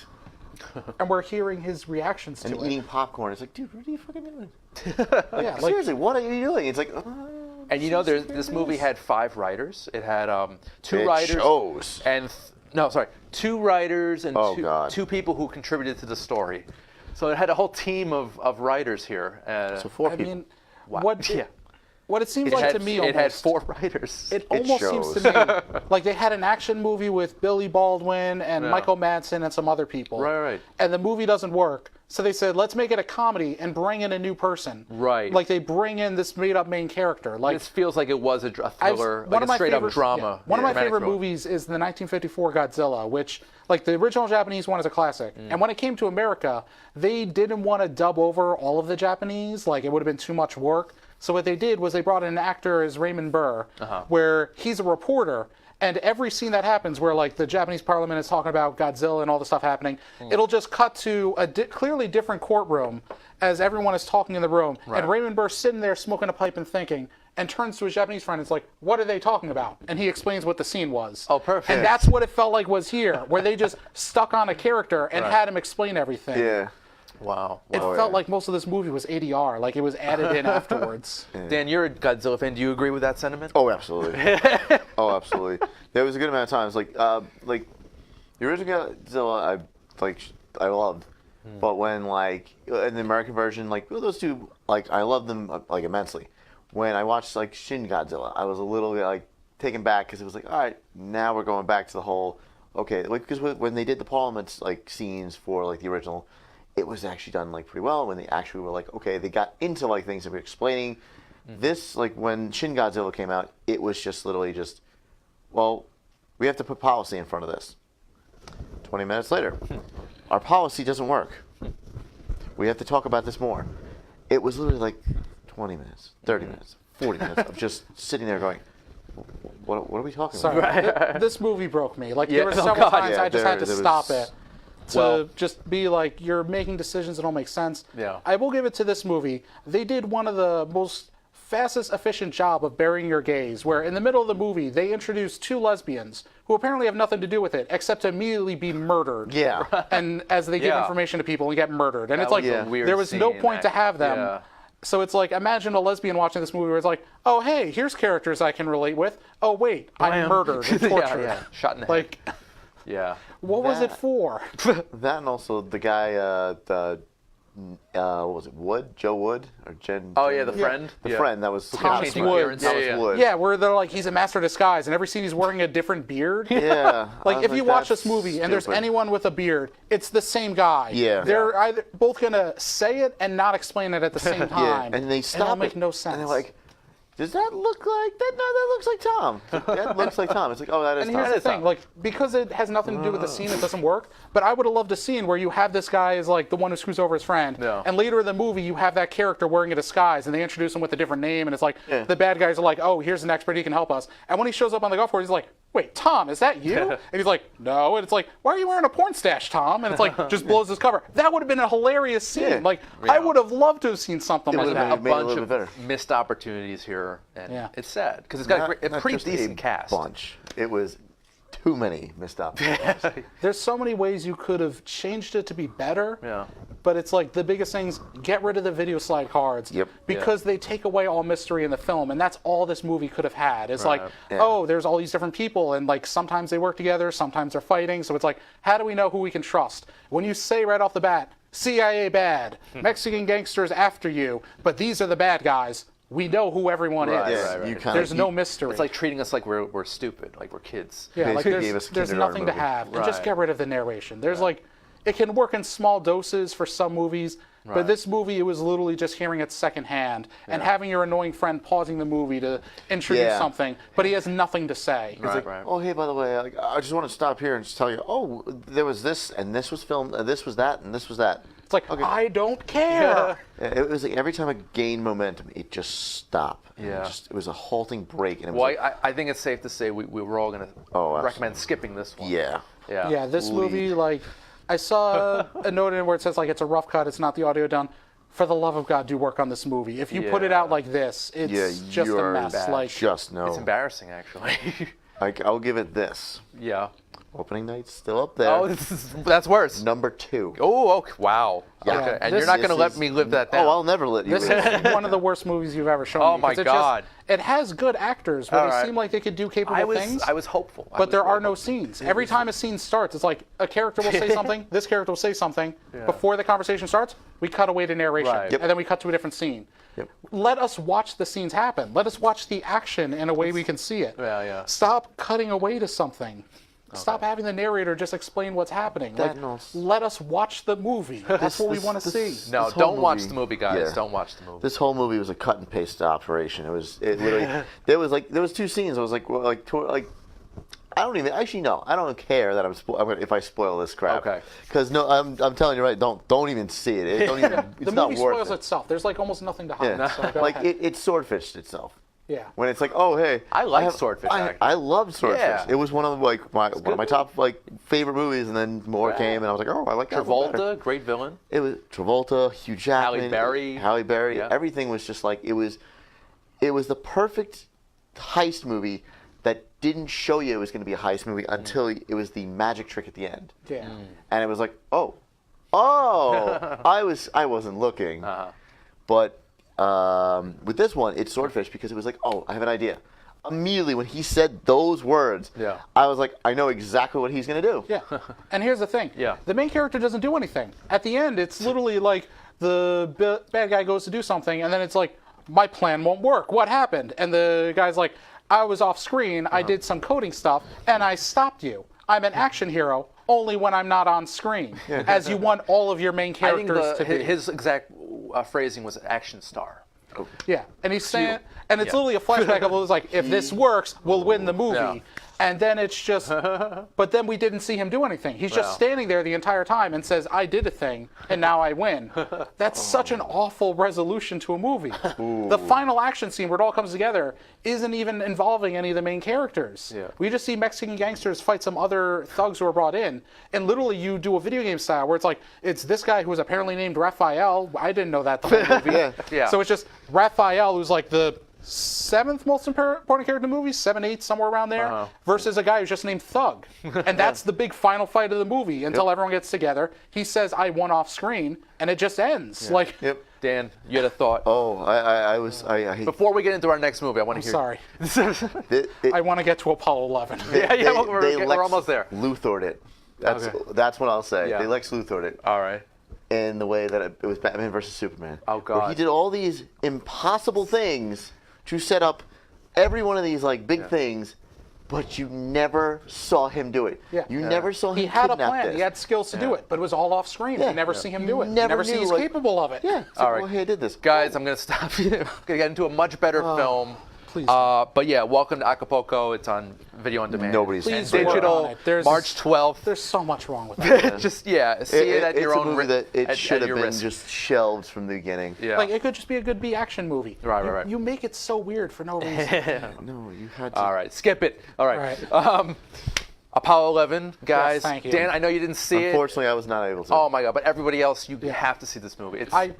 And we're hearing his reactions to and it. eating popcorn. It's like, dude, what are you fucking doing? Yeah, Seriously, what are you doing? It's like, And you know, this movie had 5 writers. It had two It writers shows. and 2 writers and God. 2 people who contributed to the story. So it had a whole team of writers here. So 4 I people. mean, Wow. what it seems like to me it almost... had 4 writers. It almost seems to me like they had an action movie with Billy Baldwin and Michael Madsen and some other people. Right. And the movie doesn't work. So they said, let's make it a comedy and bring in a new person. Right. Like they bring in this made-up main character. Like This feels like it was a thriller, like a straight-up drama. One of my dramatic favorite thriller. movies is the 1954 Godzilla, which, like, the original Japanese one is a classic. And when it came to America, they didn't want to dub over all of the Japanese. Like, it would have been too much work. So what they did was they brought in an actor as Raymond Burr, where he's a reporter. And every scene that happens where, like, the Japanese parliament is talking about Godzilla and all the stuff happening, it'll just cut to a clearly different courtroom as everyone is talking in the room. And Raymond Burr's sitting there smoking a pipe and thinking, and turns to his Japanese friend and is like, what are they talking about? And he explains what the scene was. Oh, perfect. And that's what it felt like was here, where they just stuck on a character and had him explain everything. Yeah. Wow. It felt like most of this movie was ADR, like it was added in afterwards. Dan, you're a Godzilla fan. Do you agree with that sentiment? Oh, absolutely. Oh, absolutely. There was a good amount of times, like the original Godzilla, I loved, but when like in the American version, like those two, like I loved them like immensely. When I watched like Shin Godzilla, I was a little like taken back because it was like, all right, now we're going back to the whole okay, like because when they did the Parliament like scenes for like the original, it was actually done like pretty well. When they actually were like, okay, they got into like things that were explaining. This like when Shin Godzilla came out, it was just literally just, well, we have to put policy in front of this. 20 minutes later, our policy doesn't work. We have to talk about this more. It was literally like 20 minutes, 30 minutes, 40 minutes of just sitting there going, what are we talking Sorry, about? this movie broke me. Like Yeah. there were Oh, several God. times Yeah, I just had to there stop was- it to just be like, you're making decisions that don't make sense. Yeah. I will give it to this movie. They did one of the most fastest, efficient job of burying your gaze, where in the middle of the movie they introduced 2 lesbians who apparently have nothing to do with it except to immediately be murdered. Yeah. And as they give Yeah. information to people and get murdered, and That it's like was a weird there was no scene. point to have them. Yeah. So it's like, imagine a lesbian watching this movie where it's like, oh, hey, here's characters I can relate with. Oh, wait, I'm murdered and tortured. yeah. Shot in the head. Like, Yeah. what was it That- for? That and also the guy, what was it, Wood? Joe Wood? Or Jen? Oh, yeah, the friend? The Yeah. friend, that was Thomas Changing Wood. appearance. Thomas Yeah. Wood. Yeah, where they're like, he's a master of disguise, and every scene he's wearing a different beard. Yeah. I Like, was if you watch that's this movie and there's stupid. anyone with a beard, it's the same guy. Yeah. They're either both going to say it and not explain it at the same time. Yeah, and they stop it'll it. make no sense. And they're like, does that look like that? No, that looks like Tom. That looks like Tom. It's like, oh, that is and Tom. here's the thing, like, because it has nothing to do with the scene, it doesn't work. But I would have loved a scene where you have this guy as like the one who screws over his friend, Yeah. and later in the movie you have that character wearing a disguise, and they introduce him with a different name, and it's like the bad guys are like, oh, here's an expert, he can help us. And when he shows up on the golf course, he's like, wait, Tom, is that you? And he's like, no. And it's like, why are you wearing a porn stash, Tom? And it's like, just blows his cover. That would have been a hilarious scene. Yeah. Like, I would have loved to have seen something It like would've that. A made it a bunch little of bit better. missed opportunities here, and Yeah. it's sad because it's got a Not pretty just decent cast. bunch. It was too many missed opportunities. There's so many ways you could have changed it to be better. Yeah. But it's like the biggest things, get rid of the video slide cards. Yep. Because they take away all mystery in the film, and that's all this movie could have had. It's like, Yeah. oh, there's all these different people, and like sometimes they work together, sometimes they're fighting. So it's like, how do we know who we can trust? When you say right off the bat, CIA bad, Mexican gangsters after you, but these are the bad guys, we know who everyone Right, is. Yeah, right. you kinda- There's no you- mystery. It's like treating us like we're stupid, like we're kids. Yeah, like Basically gave us a there's kindergarten nothing to movie. have. And just Right. get rid of the narration. There's like, it can work in small doses for some movies, Right. but this movie, it was literally just hearing it secondhand and having your annoying friend pausing the movie to introduce Yeah. something, but he has nothing to say. Right, Like, right. oh, hey, by the way, like, I just want to stop here and just tell you, oh, there was this, and this was filmed, and this was that, and this was that. It's like, Okay. I don't care. It was like every time I gained momentum, it just stopped. Yeah. It was a halting break. And it was Well, like, I think it's safe to say we were all going to Oh, recommend skipping this one. yeah. Yeah. Yeah, this Lead. movie, like, I saw a note in it where it says, like, it's a rough cut, it's not the audio done. for the love of God, do work on this movie. If you put it out like this, it's just a mess. bad. Like, Just no. It's embarrassing, actually. I'll give it this. Yeah. Opening night's still up there. Oh, that's worse. Number 2. Oh, okay. Wow. Yeah. Okay. And This- you're not going to this let is- me live that down. Oh, I'll never let you. this live. is one of the worst movies you've ever shown Oh me. my 'cause it God. it has good actors, but All they right. seem like they could do capable things. I was hopeful. But there are no scenes. Every time a scene starts, it's like a character will say something, this character will say something. Before the conversation starts, we cut away to narration. Right. Yep. And then we cut to a different scene. Yep. Let us watch the scenes happen. Let us watch the action in a way we can see it. Yeah. Stop cutting away to something. Stop having the narrator just explain what's happening. Like, let us watch the movie. That's what we want to see. No, This whole don't watch movie- the movie, guys. yeah. Don't watch the movie. This whole movie was a cut and paste operation. It literally there was 2 scenes. I was like, I don't even actually no. I don't care that if I spoil this crap. Okay. Because no, I'm telling you right. Don't even see it. It don't even. It's The not movie worth spoils it. itself. There's like almost nothing to hide. Yeah. So go Like ahead. it swordfished itself. Yeah. When it's like, oh hey, I like have- Swordfish, I actually. loved Swordfish. Yeah. It was one of one of my top favorite movies, and then more came, and I was like, oh, I like that one better. Travolta, great villain. It was Travolta, Hugh Jackman, Halle Berry. Yeah. Everything was just like it was the perfect heist movie that didn't show you it was going to be a heist movie until it was the magic trick at the end. Yeah. And it was like, oh, I wasn't looking, but with this one, it's Swordfish because it was like, oh, I have an idea. Immediately when he said those words, I was like, I know exactly what he's going to do. Yeah. And here's the thing. Yeah. The main character doesn't do anything. At the end, it's literally like the bad guy goes to do something, and then it's like, my plan won't work. What happened? And the guy's like, I was off screen. I did some coding stuff, and I stopped you. I'm an action hero only when I'm not on screen, as you want all of your main I think characters to be. his exact phrasing was action star. Yeah, and he's saying, and it's literally a flashback of it was like, if this works, we'll win the movie. Yeah. And then it's just, but then we didn't see him do anything. He's just standing there the entire time and says, I did a thing, and now I win. That's such an awful resolution to a movie. The final action scene where it all comes together isn't even involving any of the main characters. Yeah. We just see Mexican gangsters fight some other thugs who are brought in, and literally you do a video game style where it's like, it's this guy who was apparently named Raphael. I didn't know that the whole movie. Yeah. So it's just Raphael, who's like the 7th most important character in the movie, 7, 8, somewhere around there, versus a guy who's just named Thug. And that's the big final fight of the movie until everyone gets together. He says, I won off screen, and it just ends. Like, Dan, you had a thought. Oh, I Before we get into our next movie, I want to hear. sorry. it, I want to get to Apollo 11. We're almost there. Luthor'd it. That's what I'll say. Yeah. They Lex Luthor'd it. All right. In the way that it was Batman versus Superman. Oh, God. Where he did all these impossible things to set up every one of these big things, but you never saw him do it. Yeah. You never saw him He had a kidnap plan. this. He had skills to do it, but it was all off screen. Yeah. You never see him do it. You Never never see knew, he's capable of it. Yeah. It's All like, right. well, hey, I did this. Guys, I'm going to stop you. I'm going to get into a much better film. Please. But yeah, welcome to Acapulco. It's on video on demand. Nobody's Please seen it. work Digital, on it. There's- March 12th. There's so much wrong with that. Just, see it at your it's own a movie that it at should have your been risk. just shelved from the beginning. Yeah. Like, it could just be a good B action movie. Right. You make it so weird for no reason. No, you had to. All right, skip it. All right. Apollo 11, guys. Yes, thank you. Dan, I know you didn't see it. Unfortunately, I was not able to. Oh my God! But everybody else, you have to see this movie. It's I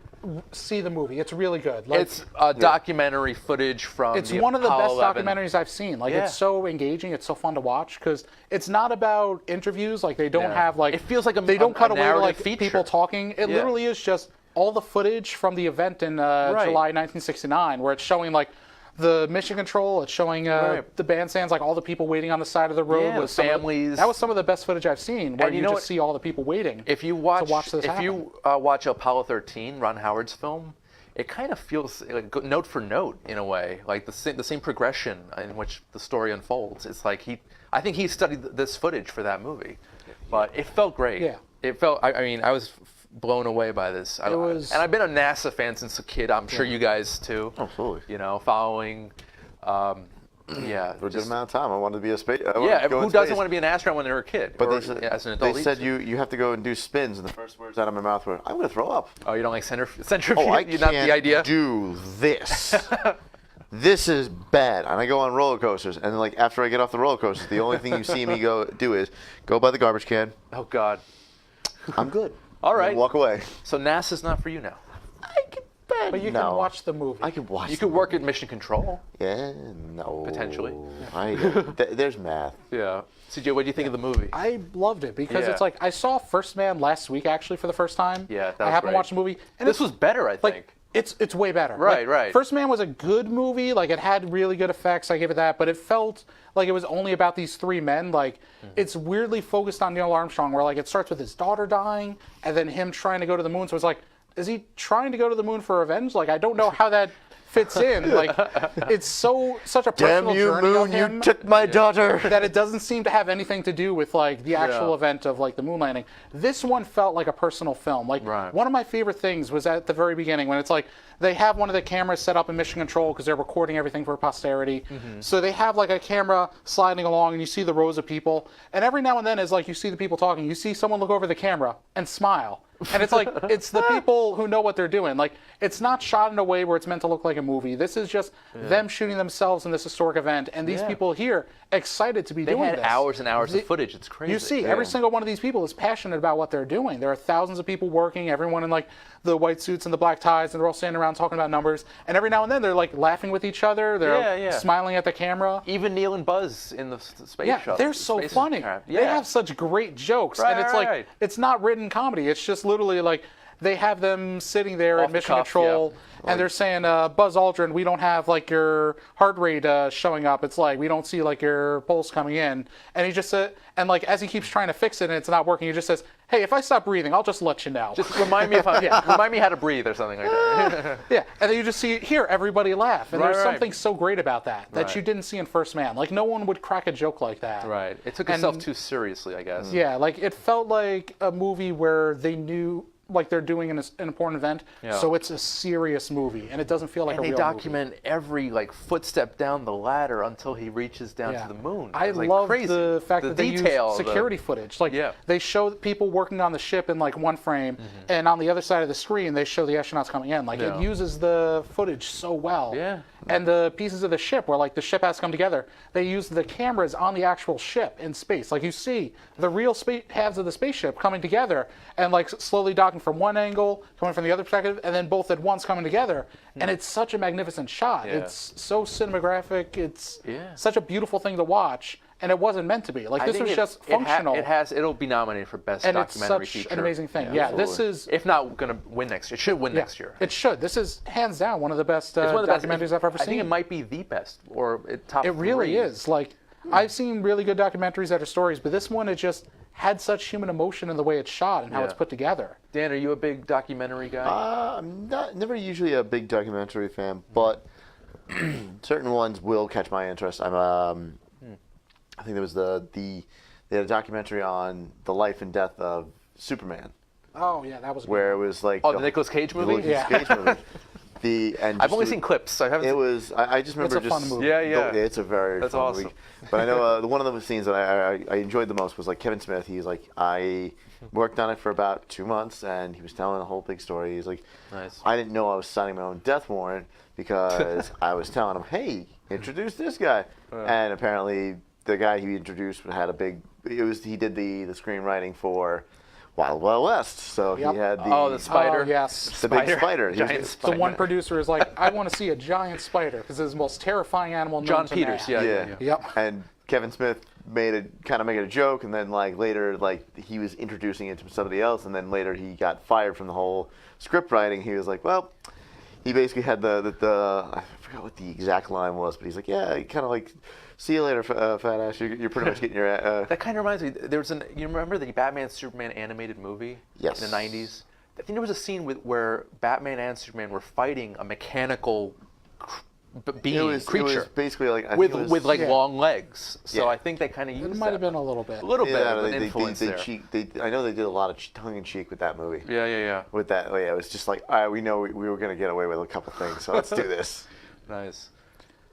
see the movie. It's really good. Like, it's documentary footage from. it's the one of the Apollo best 11. documentaries I've seen. Like, Yeah. it's so engaging. It's so fun to watch because it's not about interviews. Like, they don't Yeah. have like. It feels like they don't cut away to narrative like feature. people talking. It literally is just all the footage from the event in July 1969, where it's showing like the mission control. It's showing the bandstands, like all the people waiting on the side of the road Yeah, with some of the- families. that was some of the best footage I've seen, where And you you know just what? see all the people waiting. If you watch, this happen. watch Apollo 13, Ron Howard's film, it kind of feels like note for note in a way, like the same progression in which the story unfolds. It's like I think he studied this footage for that movie, but it felt great. Yeah. It felt. I mean, I was blown away by this. It was- and I've been a NASA fan since a kid. I'm sure you guys too. Absolutely. You know, following. For a good amount of time, I wanted to be a space. Who doesn't want to be an astronaut when they're a kid? But or, they said, as an adult? they said you have to go and do spins, and the first words out of my mouth were, "I'm going to throw up." Oh, you don't like centrifuge? Oh, I You're can't not the idea. do this. This is bad. And I go on roller coasters, and like after I get off the roller coasters, the only thing you see me do is go by the garbage can. Oh God. I'm good. All And right. then walk away. So NASA's not for you now. But you can watch the movie. I could watch. You could work at Mission Control. Yeah, no. Potentially. There's math. Yeah. CJ, what do you think of the movie? I loved it because Yeah. it's like I saw First Man last week actually for the first time. Yeah, that I was haven't great. watched the movie. And This was better, I think. It's way better. Right, Like, right. First Man was a good movie. Like it had really good effects. I give it that. But it felt like it was only about these three men. Like it's weirdly focused on Neil Armstrong, where like it starts with his daughter dying and then him trying to go to the moon. So it's like, is he trying to go to the moon for revenge? Like I don't know how that fits in. Like it's such a personal Damn you, journey of moon! him You took my daughter. that it doesn't seem to have anything to do with like the actual event of like the moon landing. This one felt like a personal film. Like one of my favorite things was at the very beginning when it's like they have one of the cameras set up in Mission Control because they're recording everything for posterity. So they have like a camera sliding along and you see the rows of people. And every now and then as like you see the people talking, you see someone look over the camera and smile. And it's like, it's the people who know what they're doing. Like, it's not shot in a way where it's meant to look like a movie. This is just them shooting themselves in this historic event. And these people here excited to be doing this. They had hours and hours of footage. It's crazy. You see, every single one of these people is passionate about what they're doing. There are thousands of people working, everyone in like the white suits and the black ties, and they're all standing around talking about numbers. And every now and then they're like laughing with each other. They're smiling at the camera. Even Neil and Buzz in the space shuttle. Yeah, they're so funny. They have such great jokes. And it's like, it's not written comedy. It's just literally like, they have them sitting there at Mission Control, and they're saying, Buzz Aldrin, we don't have like your heart rate showing up. It's like we don't see like your pulse coming in. And he just said, and like as he keeps trying to fix it and it's not working, he just says, "Hey, if I stop breathing, I'll just let you know. Just remind me remind me how to breathe or something like that." Yeah, and then you just see here everybody laugh, and there's something so great about that you didn't see in First Man. Like no one would crack a joke like that. Right. It took itself too seriously, I guess. Yeah, like it felt like a movie where they knew. Like they're doing an important event, so it's a serious movie, and it doesn't feel like a real movie. And they document every like footstep down the ladder until he reaches down to the moon. I love the fact that they use security footage. Like they show people working on the ship in like one frame, and on the other side of the screen they show the astronauts coming in. Like it uses the footage so well. Yeah. And the pieces of the ship where like the ship has to come together, they use the cameras on the actual ship in space. Like you see the real halves of the spaceship coming together and like slowly docking from one angle, coming from the other perspective, and then both at once coming together. And it's such a magnificent shot. Yeah. It's so cinematographic. It's such a beautiful thing to watch. And it wasn't meant to be. Like this was just functional. It'll be nominated for best documentary feature. And it's such an amazing thing. Yeah, this is. If not going to win next year, it should win next year. It should. This is hands down one of the best documentaries I've ever seen. I think it might be the best or top. It really is. Like I've seen really good documentaries that are stories, but this one it just had such human emotion in the way it's shot and how it's put together. Dan, are you a big documentary guy? I'm never usually a big documentary fan, but certain ones will catch my interest. I think there was they had a documentary on the life and death of Superman. Oh yeah, that was where it was like the Nicolas Cage movie. Cage movie. I've only seen clips. I haven't. It was. I just remember it's a fun movie. Yeah. It's a very fun awesome. movie. But I know one of the scenes that I enjoyed the most was like Kevin Smith. He's like, I worked on it for about 2 months, and he was telling a whole big story. He's like, nice. I didn't know I was signing my own death warrant because I was telling him, hey, introduce this guy, and apparently the guy he introduced had a big. He did the screenwriting for Wild Wild West, so he had the spider. Oh, yes, the big spider. Giant spider. The one producer is like, I want to see a giant spider because it's the most terrifying animal known John to Peters, man. Yeah. And Kevin Smith made a joke, and then like later, like he was introducing it to somebody else, and then later he got fired from the whole script writing. He was like, well, he basically had the I forgot what the exact line was, but he's like, yeah, he kind of like. See you later, fat ass. You're pretty much getting your. That kind of reminds me. You remember the Batman Superman animated movie? Yes. In the '90s. I think there was a scene where Batman and Superman were fighting a mechanical creature. It was basically like with long legs. So I think they kind of used it. Might have been a little bit. A little bit of an influence there. I know they did a lot of tongue in cheek with that movie. Yeah. With that, it was just like, we know we were going to get away with a couple things, so let's do this. Nice.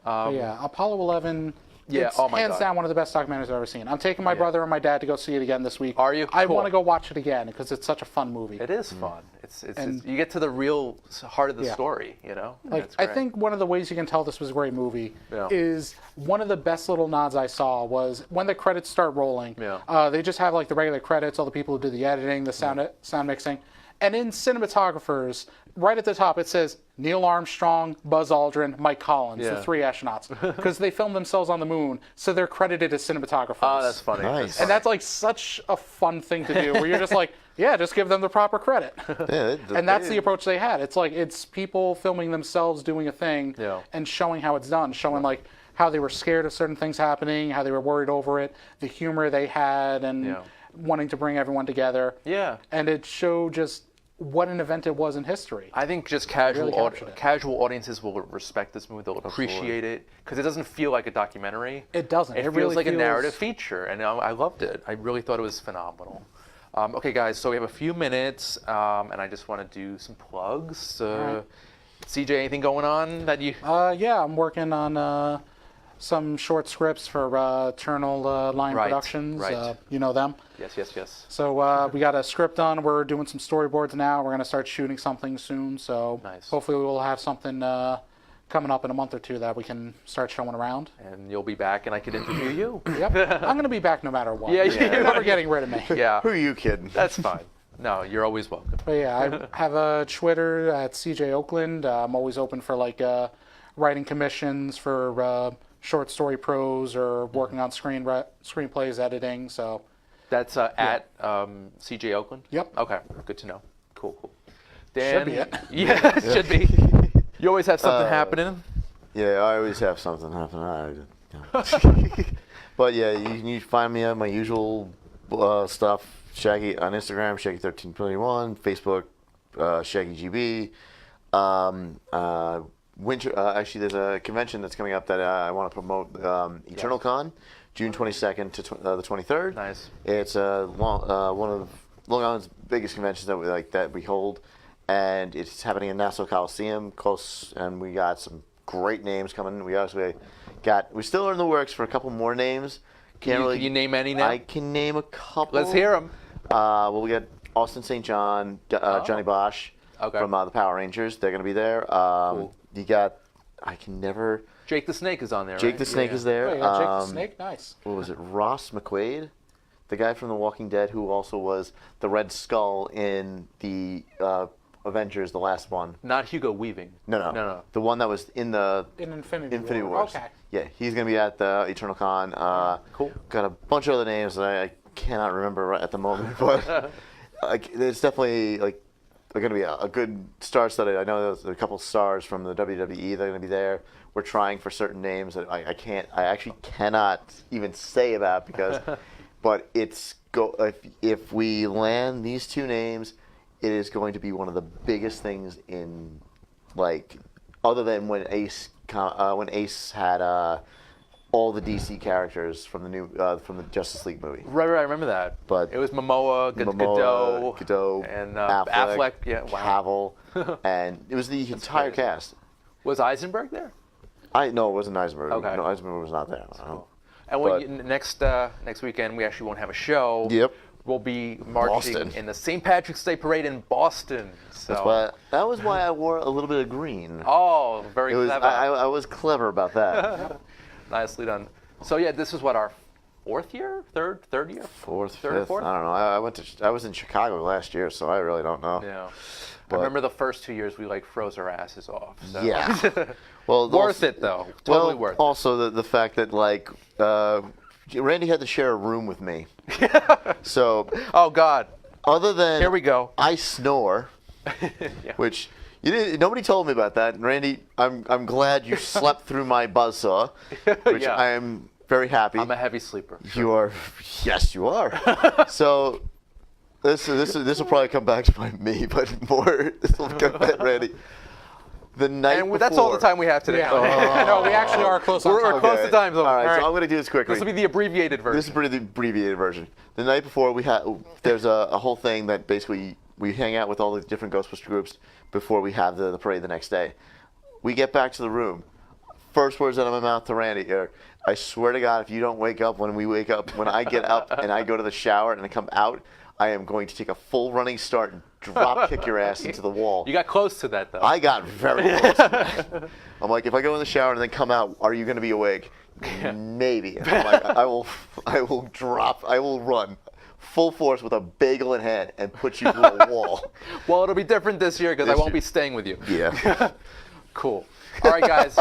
Apollo 11. Yeah, it's oh my hands God. down one of the best documentaries I've ever seen. I'm taking my brother and my dad to go see it again this week. Are you? I Cool. want to go watch it again because it's such a fun movie. It is fun. It's you get to the real heart of the story, you know? Like I think one of the ways you can tell this was a great movie is one of the best little nods I saw was when the credits start rolling. They just have like the regular credits, all the people who did the editing, the sound mixing. And in cinematographers, right at the top it says Neil Armstrong, Buzz Aldrin, Mike Collins, the 3 astronauts, because they filmed themselves on the moon, so they're credited as cinematographers. Oh, that's funny. Nice. And that's like such a fun thing to do, where you're just like, yeah, just give them the proper credit. And that's the approach they had. It's like it's people filming themselves doing a thing and showing how it's done, showing like how they were scared of certain things happening, how they were worried over it, the humor they had, and wanting to bring everyone together. Yeah. And it showed just what an event it was in history. I think just casual Really captured it. casual audiences will respect this movie. They'll appreciate it because it doesn't feel like a documentary. It doesn't. It It feels really like a feels- narrative feature, and I loved it. I really thought it was phenomenal. Okay, guys, so we have a few minutes, and I just want to do some plugs. right. CJ, anything going on that you... Yeah, I'm working on some short scripts for Eternal Line Right, Productions. right. You know them. Yes. So we got a script done. We're doing some storyboards now. We're going to start shooting something soon. So Nice. hopefully we'll have something coming up in a month or two that we can start showing around. And you'll be back, and I could interview you. Yep. I'm going to be back no matter what. Yeah, You're never getting rid of me. Yeah, Who are you kidding? that's fine. No, you're always welcome. But yeah, I have a Twitter at CJ Oakland. I'm always open for like writing commissions for short story prose or working on screenplays, editing. So That's at CJ Oakland? Yep. Okay, good to know. Cool. Dan, Should be it. Yeah, it should be. You always have something happening. Yeah, I always have something happen. But yeah, you can find me at my usual stuff. Shaggy on Instagram, Shaggy1321, Facebook, ShaggyGB. Winter. Actually, there's a convention that's coming up that I want to promote. Eternal Con, June 22nd to the 23rd. Nice. It's one of Long Island's biggest conventions that we hold, and it's happening in Nassau Coliseum. Close, and we got some great names coming. We still are in the works for a couple more names. Can you name any now? I can name a couple. Let's hear them. Well, we got Austin St. John, Johnny Bosch from the Power Rangers. They're going to be there. Cool. You got, Jake the Snake is on there, Jake right? the Snake is there. Oh, yeah, Jake the Snake, nice. What was it? Ross McQuaid, the guy from The Walking Dead who also was the Red Skull in the Avengers, the last one. Not Hugo Weaving. No. The one that was in the In Infinity Wars. Okay. Yeah, he's going to be at the Eternal Con. Cool. Got a bunch of other names that I cannot remember right at the moment, but it's definitely they're going to be a good star-studded. I know there's a couple stars from the WWE. They're going to be there. We're trying for certain names that I actually cannot even say about because, but if we land these two names, it is going to be one of the biggest things in other than when Ace had all the DC characters from the Justice League movie. Right, I remember that. But it was Godot, and Affleck. Yeah, wow. Cavill, and it was the entire crazy. cast. Was Eisenberg there? No, it wasn't Eisenberg. Okay. No, Eisenberg was not there. Cool. And next weekend we actually won't have a show. Yep. We'll be marching Boston. in the St. Patrick's Day Parade in Boston. So. That was why I wore a little bit of green. Oh, very clever. I was clever about that. Nicely done. So yeah, this is what, our fourth year, third year, Fourth, third, fifth. fourth. I don't know. I was in Chicago last year, so I really don't know. Yeah. But- I remember the first 2 years we froze our asses off. So. Yeah. Well, Worth it though. Totally worth it. Also the fact that Randy had to share a room with me. So Oh God. other than Here we go. I snore, Yeah. which nobody told me about that. And Randy, I'm glad you slept through my buzzsaw, which Yeah. I am very happy. I'm a heavy sleeper. You are, yes, you are. So this will probably come back to bite me, but more this will come back to Randy. The night And before, that's all the time we have today. Yeah. No, we actually are close on We're time. close to time zone. All right, All right. so I'm going to do this quickly. This will be the abbreviated version. This is the abbreviated version. The night before, there's a whole thing that basically we hang out with all the different Ghostbuster groups before we have the parade the next day. We get back to the room. First words out of my mouth to Randy are, I swear to God, if you don't wake up when I get up and I go to the shower and I come out, I am going to take a full running start and drop kick your ass into the wall. You got close to that though. I got very close to that. I'm like, if I go in the shower and then come out, are you going to be awake? Maybe. I'm like, I will run full force with a bagel in hand and put you through a wall. Well, it'll be different this year because I won't be staying with you. Yeah. Cool. All right, guys.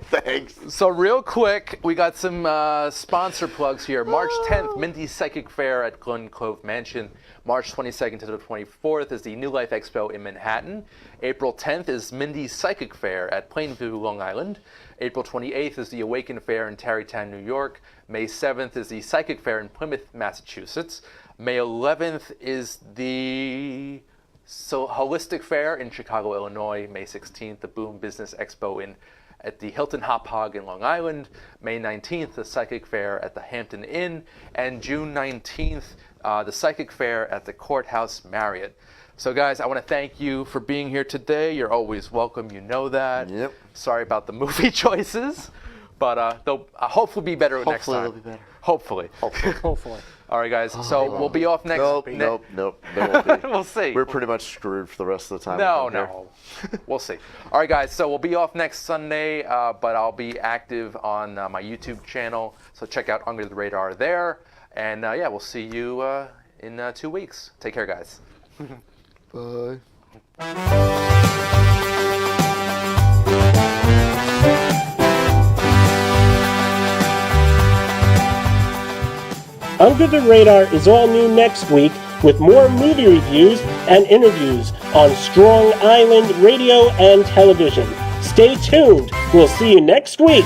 Thanks. So real quick, we got some sponsor plugs here. March 10th, Mindy's Psychic Fair at Glen Cove Mansion. March 22nd to the 24th is the New Life Expo in Manhattan. April 10th is Mindy's Psychic Fair at Plainview, Long Island. April 28th is the Awaken Fair in Tarrytown, New York. May 7th is the Psychic Fair in Plymouth, Massachusetts. May 11th is the Holistic Fair in Chicago, Illinois. May 16th, the Boom Business Expo at the Hilton Hop Hog in Long Island. May 19th, the Psychic Fair at the Hampton Inn. And June 19th, the Psychic Fair at the Courthouse Marriott. So guys, I want to thank you for being here today. You're always welcome, you know that. Yep. Sorry about the movie choices, but they'll hopefully be better next time. Hopefully they'll be better. Hopefully. Hopefully. All right, guys. So we'll be off next. Nope. They won't be. We'll see. We're pretty much screwed for the rest of the time. No. We'll see. All right, guys. So we'll be off next Sunday, but I'll be active on my YouTube channel. So check out Under the Radar there. And yeah, we'll see you in 2 weeks. Take care, guys. Bye. Under the Radar is all new next week with more movie reviews and interviews on Strong Island Radio and Television. Stay tuned. We'll see you next week.